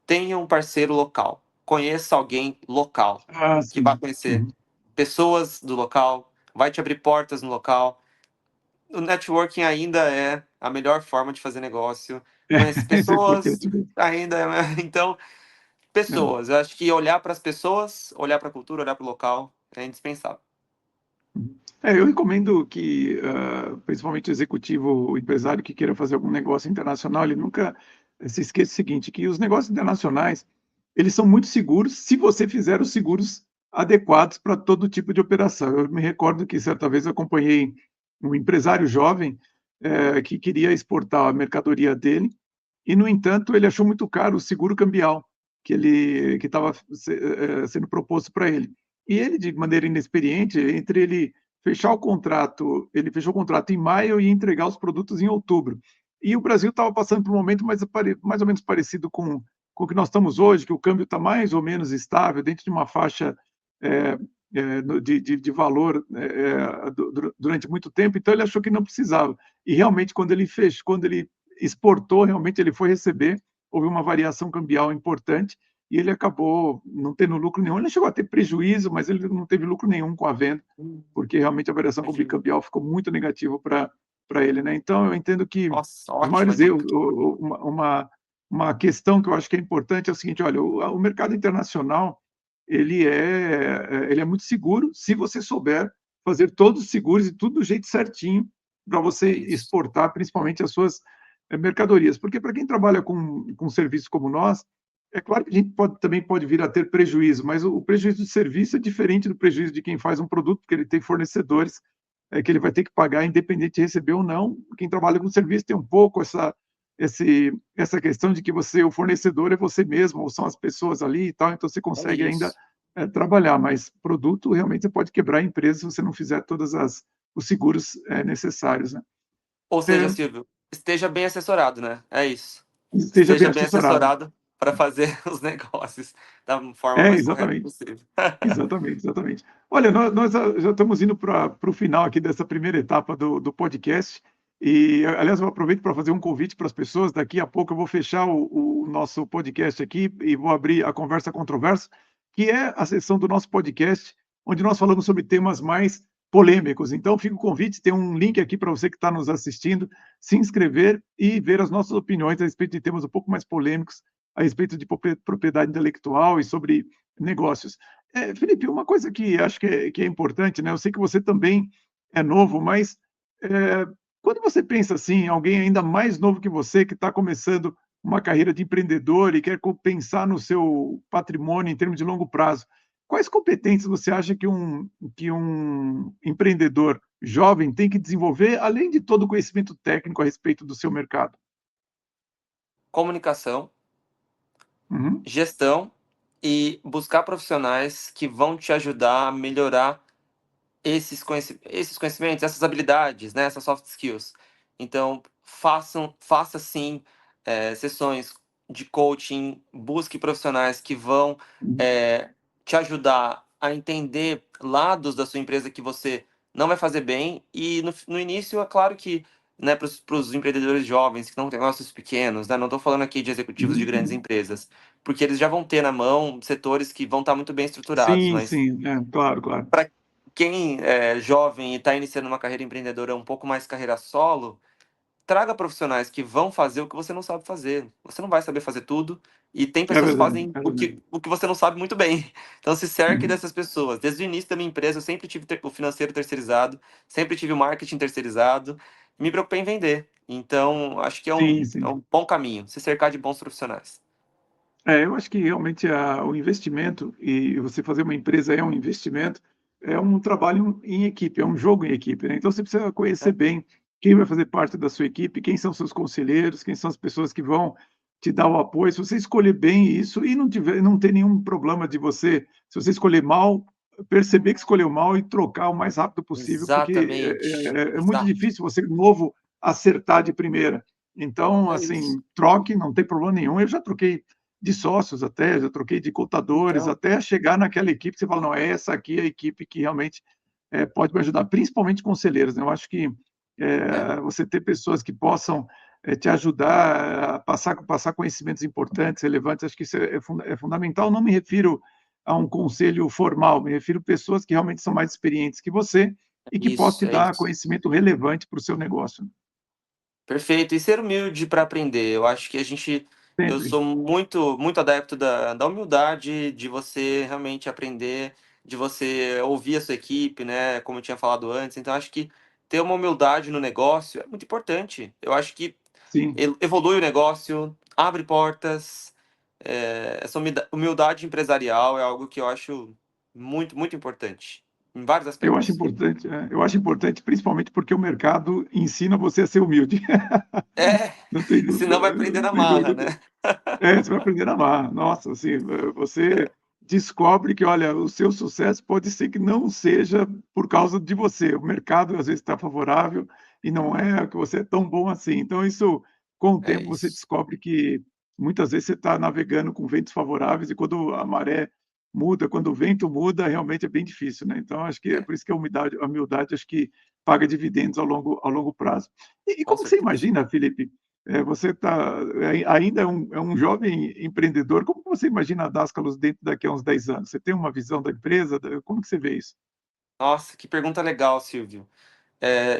Tenha um parceiro local. Conheça alguém local, Ah, que vai sim. conhecer Uhum. pessoas do local, vai te abrir portas no local. O networking ainda é a melhor forma de fazer negócio. Conhecer Isso é pessoas importante mesmo. ainda é. Então, É. pessoas. Eu acho que olhar para as pessoas, olhar para a cultura, olhar para o local é indispensável. Eu recomendo que, principalmente o executivo, o empresário que queira fazer algum negócio internacional, ele nunca se esqueça o seguinte, que os negócios internacionais, eles são muito seguros se você fizer os seguros adequados para todo tipo de operação. Eu me recordo que certa vez eu acompanhei um empresário jovem, que queria exportar a mercadoria dele e, no entanto, ele achou muito caro o seguro cambial que estava sendo proposto para ele. E ele, de maneira inexperiente, entre ele fechou o contrato em maio e ia entregar os produtos em outubro. E o Brasil estava passando por um momento mais ou menos parecido com o que nós estamos hoje, que o câmbio está mais ou menos estável, dentro de uma faixa de valor durante muito tempo, então ele achou que não precisava. E realmente, quando ele exportou, realmente ele foi receber, houve uma variação cambial importante e ele acabou não tendo lucro nenhum. Ele chegou a ter prejuízo, mas ele não teve lucro nenhum com a venda, porque realmente a variação Imagina. cambial ficou muito negativa para ele, né? Então eu entendo que Nossa, os ótima maiores erros, dica. uma questão que eu acho que é importante é o seguinte: olha, o mercado internacional ele é muito seguro se você souber fazer todos os seguros e tudo do jeito certinho para você É isso. exportar, principalmente as suas mercadorias. Porque para quem trabalha com serviços como nós, é claro que a gente também pode vir a ter prejuízo, mas o prejuízo de serviço é diferente do prejuízo de quem faz um produto, porque ele tem fornecedores que ele vai ter que pagar, independente de receber ou não. Quem trabalha com serviço tem um pouco essa questão de que o fornecedor é você mesmo, ou são as pessoas ali e tal, então você É consegue ainda isso. trabalhar, mas produto realmente você pode quebrar a empresa se você não fizer todos os seguros necessários, né? Ou seja, É, Silvio, esteja bem assessorado, né? É isso. esteja bem Esteja bem assessorado. assessorado para fazer os negócios da forma mais correta Exatamente. possível. Exatamente, exatamente. Olha, nós já estamos indo para o final aqui dessa primeira etapa do podcast. E, aliás, eu aproveito para fazer um convite para as pessoas. Daqui a pouco eu vou fechar o nosso podcast aqui e vou abrir a Conversa Controversa, que é a sessão do nosso podcast, onde nós falamos sobre temas mais polêmicos. Então, fica o convite, tem um link aqui para você que está nos assistindo, se inscrever e ver as nossas opiniões a respeito de temas um pouco mais polêmicos, a respeito de propriedade intelectual e sobre negócios. Felipe, uma coisa que acho que é importante, né? Eu sei que você também é novo, mas é, quando você pensa assim, em alguém ainda mais novo que você, que está começando uma carreira de empreendedor e quer pensar no seu patrimônio em termos de longo prazo, quais competências você acha que um empreendedor jovem tem que desenvolver, além de todo o conhecimento técnico a respeito do seu mercado? Comunicação, Uhum, gestão e buscar profissionais que vão te ajudar a melhorar esses conhecimentos, essas habilidades, né, essas soft skills. Então, faça sim sessões de coaching, busque profissionais que vão uhum. eh, te ajudar a entender lados da sua empresa que você não vai fazer bem. E no início, é claro que, né, para os empreendedores jovens que não têm negócios pequenos, né, não estou falando aqui de executivos de Uhum, grandes uhum. empresas, porque eles já vão ter na mão setores que vão estar muito bem estruturados, Sim, mas sim, claro, claro. para quem é jovem e está iniciando uma carreira empreendedora um pouco mais carreira solo, traga profissionais que vão fazer o que você não sabe fazer. Você não vai saber fazer tudo e tem É pessoas que verdade, fazem é verdade. o que você não sabe muito bem. Então se cerque Uhum. dessas pessoas. Desde o início da minha empresa, eu sempre tive o financeiro terceirizado, sempre tive o marketing terceirizado, me preocupei em vender. Então, acho que Sim, é sim. um bom caminho, se cercar de bons profissionais. Eu acho que realmente o investimento, e você fazer uma empresa é um investimento, é um trabalho em equipe, é um jogo em equipe, né? Então você precisa conhecer Né? bem quem vai fazer parte da sua equipe, quem são seus conselheiros, quem são as pessoas que vão te dar o apoio. Se você escolher bem isso e não ter nenhum problema de você, se você escolher mal, perceber que escolheu mal e trocar o mais rápido possível, porque Exatamente. é muito Exato. difícil você, novo, acertar de primeira. Então, É isso. assim, troque, não tem problema nenhum. Eu já troquei de sócios até, já troquei de contadores, Então, até chegar naquela equipe que você fala: "Não, é essa aqui é a equipe que realmente, pode me ajudar", principalmente conselheiros, né. Eu acho que, é. você ter pessoas que possam, te ajudar a passar conhecimentos importantes, relevantes, acho que isso é fundamental. Não me refiro a um conselho formal, me refiro a pessoas que realmente são mais experientes que você e que possam te Isso, é dar isso. conhecimento relevante para o seu negócio. Perfeito. E ser humilde para aprender. Eu acho que eu Sempre. sou muito adepto da humildade, de você realmente aprender, de você ouvir a sua equipe, né? Como eu tinha falado antes. Então, acho que ter uma humildade no negócio é muito importante. Eu acho que Sim. evolui o negócio, abre portas. Essa humildade empresarial é algo que eu acho muito importante, em vários aspectos. Eu acho importante, principalmente porque o mercado ensina você a ser humilde. É, Não tem senão dúvida, vai prender não na tem marra, dúvida. né? Você vai aprender na marra. Nossa, assim, você descobre que, olha, o seu sucesso pode ser que não seja por causa de você. O mercado, às vezes, está favorável e não é que você é tão bom assim. Então isso, com o É tempo, você isso. descobre que, muitas vezes, você está navegando com ventos favoráveis e quando a maré muda, quando o vento muda, realmente é bem difícil, né. Então acho que é É, por isso que a humildade acho que paga dividendos ao longo prazo. E com como você certeza. imagina, Felipe, você ainda é um jovem empreendedor. Como que você imagina a Dascalos dentro daqui a uns 10 anos? Você tem uma visão da empresa? Como que você vê isso? Nossa, que pergunta legal, Silvio.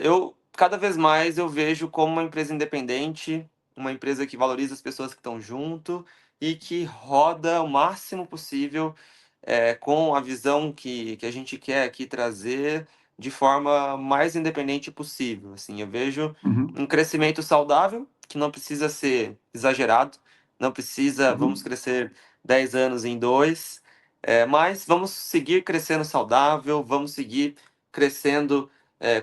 Eu cada vez mais eu vejo como uma empresa independente, uma empresa que valoriza as pessoas que estão junto e que roda o máximo possível, com a visão que a gente quer aqui trazer de forma mais independente possível. Assim, eu vejo Uhum, um crescimento saudável, que não precisa ser exagerado, não precisa, vamos uhum. crescer 10 anos em dois, mas vamos seguir crescendo saudável, vamos seguir crescendo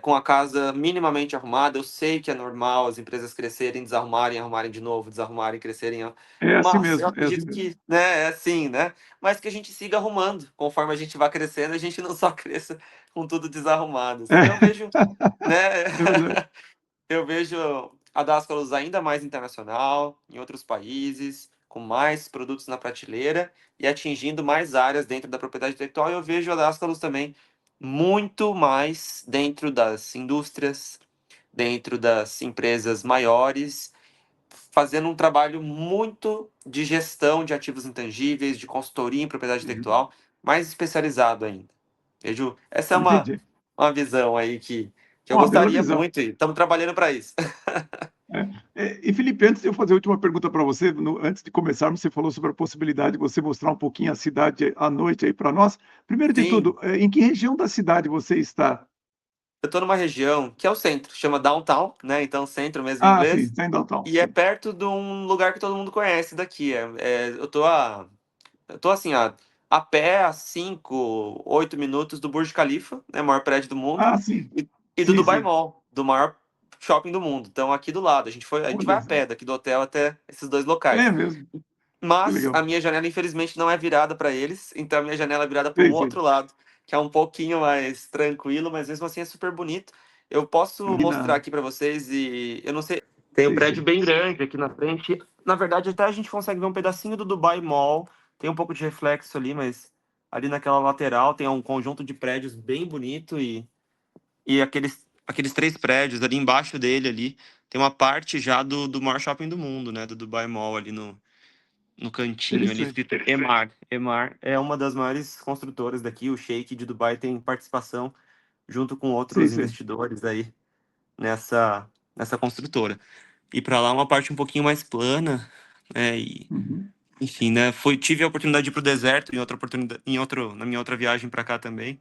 com a casa minimamente arrumada. Eu sei que é normal as empresas crescerem, desarrumarem, arrumarem de novo, desarrumarem, crescerem. É assim Mas eu mesmo, é assim acredito mesmo. que, né, é assim, né? Mas que a gente siga arrumando. Conforme a gente vai crescendo, a gente não só cresça com tudo desarrumado. Assim. É, Então eu vejo, né? é verdade. Eu vejo a Dascalos ainda mais internacional, em outros países, com mais produtos na prateleira e atingindo mais áreas dentro da propriedade intelectual. E eu vejo a Dascalos também muito mais dentro das indústrias, dentro das empresas maiores, fazendo um trabalho muito de gestão de ativos intangíveis, de consultoria em propriedade Uhum. intelectual, mais especializado ainda. Vejo, essa é Entendi. uma visão aí que eu Uma bela gostaria visão. muito e estamos trabalhando para isso. E Felipe, antes de eu fazer a última pergunta para você, antes de começarmos, você falou sobre a possibilidade de você mostrar um pouquinho a cidade à noite aí para nós. Primeiro de Sim, tudo, em que região da cidade você está? eu estou numa região que é o centro, chama Downtown, né? Então, centro mesmo em Ah, sim, inglês. está em downtown, E é sim. perto de um lugar que todo mundo conhece daqui. Eu tô assim, a pé a 5, 8 minutos do Burj Khalifa, né, maior prédio do mundo, Ah, sim. e do Sim, Dubai sim. Mall, do maior shopping do mundo. Então, aqui do lado. A gente vai Olha a só. pé daqui do hotel até esses dois É locais. mesmo. Que Mas legal. a minha janela, infelizmente, não é virada para eles, então a minha janela é virada para um Sei, sei. outro lado, que é um pouquinho mais tranquilo, mas mesmo assim é super bonito. Eu posso Ali mostrar na. aqui para vocês e eu não sei, tem um Sei, prédio sei. bem grande aqui na frente. Na verdade, até a gente consegue ver um pedacinho do Dubai Mall. Tem um pouco de reflexo ali, mas ali naquela lateral tem um conjunto de prédios bem bonito e aqueles três prédios ali embaixo dele ali tem uma parte já do maior shopping do mundo, né, do Dubai Mall ali no cantinho ali Interessante. escrito Emar. Emar é uma das maiores construtoras daqui. O Sheik de Dubai tem participação junto com Sei, outros sei. investidores aí nessa construtora. E para lá uma parte um pouquinho mais plana, né? E, Uhum. enfim, né? Tive a oportunidade de ir pro deserto em outra oportunidade, na minha outra viagem para cá também.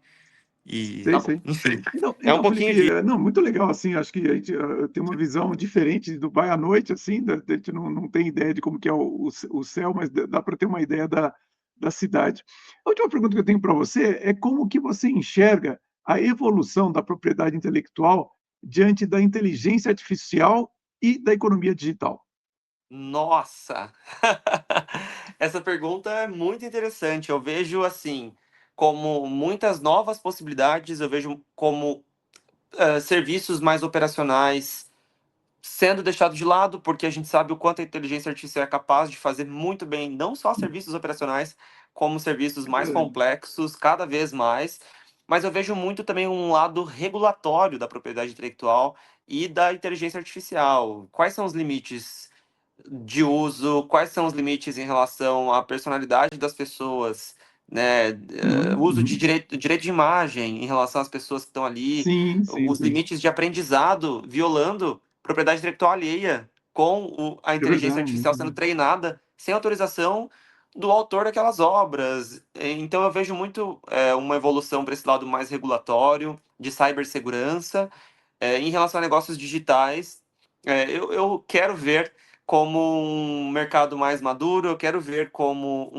E, Sei, sei. enfim, Então, é um então, pouquinho Felipe, de não, muito legal, assim, acho que a gente tem uma visão diferente de Dubai à noite, assim, a gente não tem ideia de como que é o céu, mas dá para ter uma ideia da cidade. A última pergunta que eu tenho para você é como que você enxerga a evolução da propriedade intelectual diante da inteligência artificial e da economia digital? Nossa! Essa pergunta é muito interessante. Eu vejo assim, como muitas novas possibilidades, eu vejo como serviços mais operacionais sendo deixados de lado, porque a gente sabe o quanto a inteligência artificial é capaz de fazer muito bem, não só serviços operacionais, como serviços É mais verdade. complexos, cada vez mais. Mas eu vejo muito também um lado regulatório da propriedade intelectual e da inteligência artificial. Quais são os limites de uso, quais são os limites em relação à personalidade das pessoas, né? Uhum, Uso de uhum. direito de imagem em relação às pessoas que estão ali, Sim, sim, os sim. limites de aprendizado violando propriedade intelectual alheia com a É inteligência verdade, é artificial sendo verdade. treinada sem autorização do autor daquelas obras. Então eu vejo muito uma evolução para esse lado mais regulatório, de cibersegurança. Em relação a negócios digitais, eu quero ver como um mercado mais maduro, eu quero ver como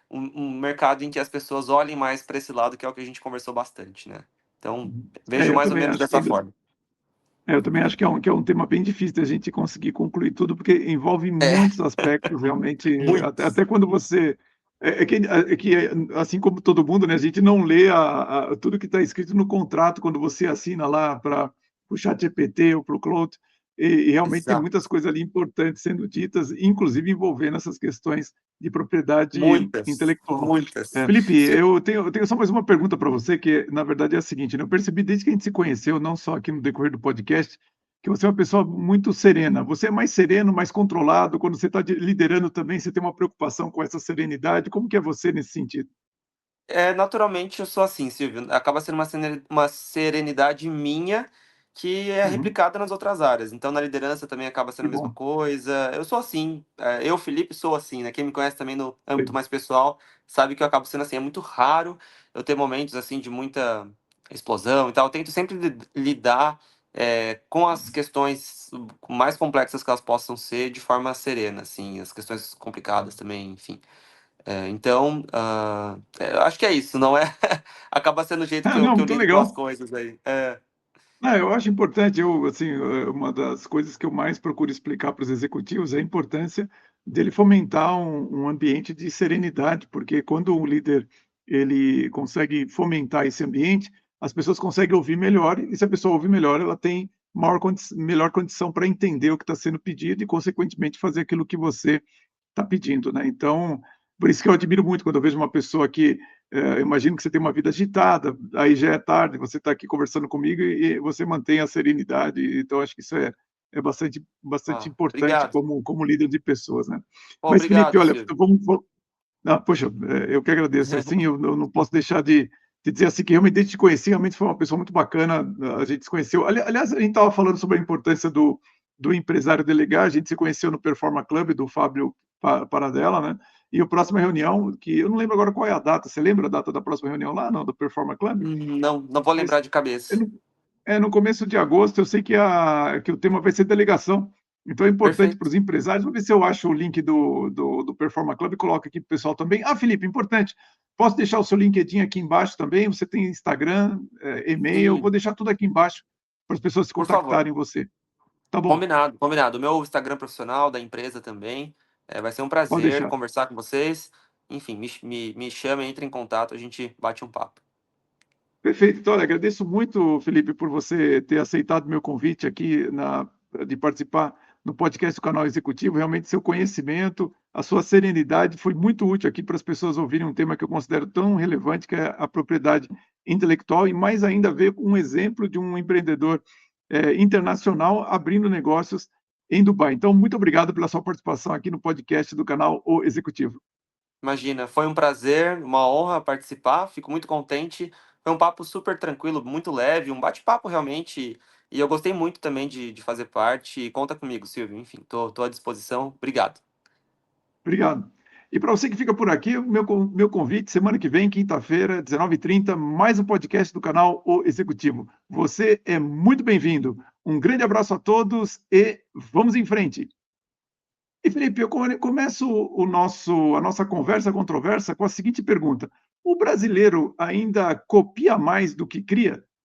um mercado em que as pessoas olhem mais para esse lado, que é o que a gente conversou bastante, né? Então, Uhum. vejo Eu mais ou também menos acho que dessa ainda forma. eu também acho que é um tema bem difícil da gente conseguir concluir tudo, porque envolve É, muitos aspectos, realmente, muitos. até quando você que, assim como todo mundo, né, a gente não lê tudo que está escrito no contrato quando você assina lá para o ChatGPT ou para o Claude, e realmente tem Exato. muitas coisas ali importantes sendo ditas, inclusive envolvendo essas questões de propriedade Muitas. intelectual. Muitas. Felipe, eu tenho só mais uma pergunta para você, que na verdade é a seguinte, né, eu percebi desde que a gente se conheceu, não só aqui no decorrer do podcast, que você é uma pessoa muito serena. Você é mais sereno, mais controlado, quando você está liderando também, você tem uma preocupação com essa serenidade. Como que é você nesse sentido? Naturalmente eu sou assim, Silvio. Acaba sendo uma serenidade minha que é Uhum, replicada nas outras áreas. Então, na liderança também acaba sendo que a mesma bom. coisa. Eu sou assim. Eu, Felipe, sou assim, né? Quem me conhece também no âmbito Legal. mais pessoal sabe que eu acabo sendo assim. É muito raro eu ter momentos assim de muita explosão e tal. Eu tento sempre lidar com as questões mais complexas que elas possam ser de forma serena, assim. As questões complicadas também, enfim. Então, eu acho que é isso, não é? Acaba sendo o jeito Ah, que não, eu muito lido com as legal. coisas aí. Eu acho importante, assim, uma das coisas que eu mais procuro explicar para os executivos é a importância dele fomentar um ambiente de serenidade, porque quando um líder ele consegue fomentar esse ambiente, as pessoas conseguem ouvir melhor, e se a pessoa ouve melhor, ela tem melhor condição para entender o que está sendo pedido e, consequentemente, fazer aquilo que você está pedindo, né? Então, por isso que eu admiro muito quando eu vejo uma pessoa que, eu imagino que você tem uma vida agitada, aí já é tarde, você está aqui conversando comigo e você mantém a serenidade, então acho que isso é bastante importante Obrigado. como líder de pessoas, né. Pô, Mas Felipe, obrigado, olha, Silvio. poxa, eu que agradeço, assim, eu não posso deixar de dizer, assim, que realmente desde que te conheci, realmente foi uma pessoa muito bacana, a gente se conheceu aliás, a gente estava falando sobre a importância do empresário delegar, a gente se conheceu no Performa Club do Fábio Paradella, né, e a próxima reunião, que eu não lembro agora qual é a data, você lembra a data da próxima reunião lá, não, do Performa Club? Não, não vou Mas lembrar de é cabeça. no no começo de agosto, eu sei que o tema vai ser delegação. Então é importante para Perfeito. os empresários. Vou ver se eu acho o link do Performa Club e coloco aqui para o pessoal também. Ah, Felipe, importante. Posso deixar o seu LinkedIn aqui embaixo também? Você tem Instagram, e-mail, vou Sim, deixar tudo aqui embaixo para as pessoas se por favor. contactarem você. Tá bom, Combinado, combinado. O meu Instagram profissional, da empresa também. Vai ser um pode prazer deixar. conversar com vocês. Enfim, me chama, entre em contato, a gente bate um papo. Perfeito. Então, olha, agradeço muito, Felipe, por você ter aceitado meu convite aqui de participar no podcast do Canal Executivo. Realmente, seu conhecimento, a sua serenidade foi muito útil aqui para as pessoas ouvirem um tema que eu considero tão relevante, que é a propriedade intelectual, e mais ainda ver um exemplo de um empreendedor internacional abrindo negócios em Dubai. Então, muito obrigado pela sua participação aqui no podcast do canal O Executivo. Imagina, foi um prazer, uma honra participar, fico muito contente. Foi um papo super tranquilo, muito leve, um bate-papo realmente. E eu gostei muito também de fazer parte. E conta comigo, Silvio. Enfim, tô à disposição. Obrigado. Obrigado. E para você que fica por aqui, o meu convite, semana que vem, quinta-feira, 19h30, mais um podcast do canal O Executivo. Você é muito bem-vindo. Um grande abraço a todos e vamos em frente. E, Felipe, eu começo a nossa conversa controversa com a seguinte pergunta: o brasileiro ainda copia mais do que cria?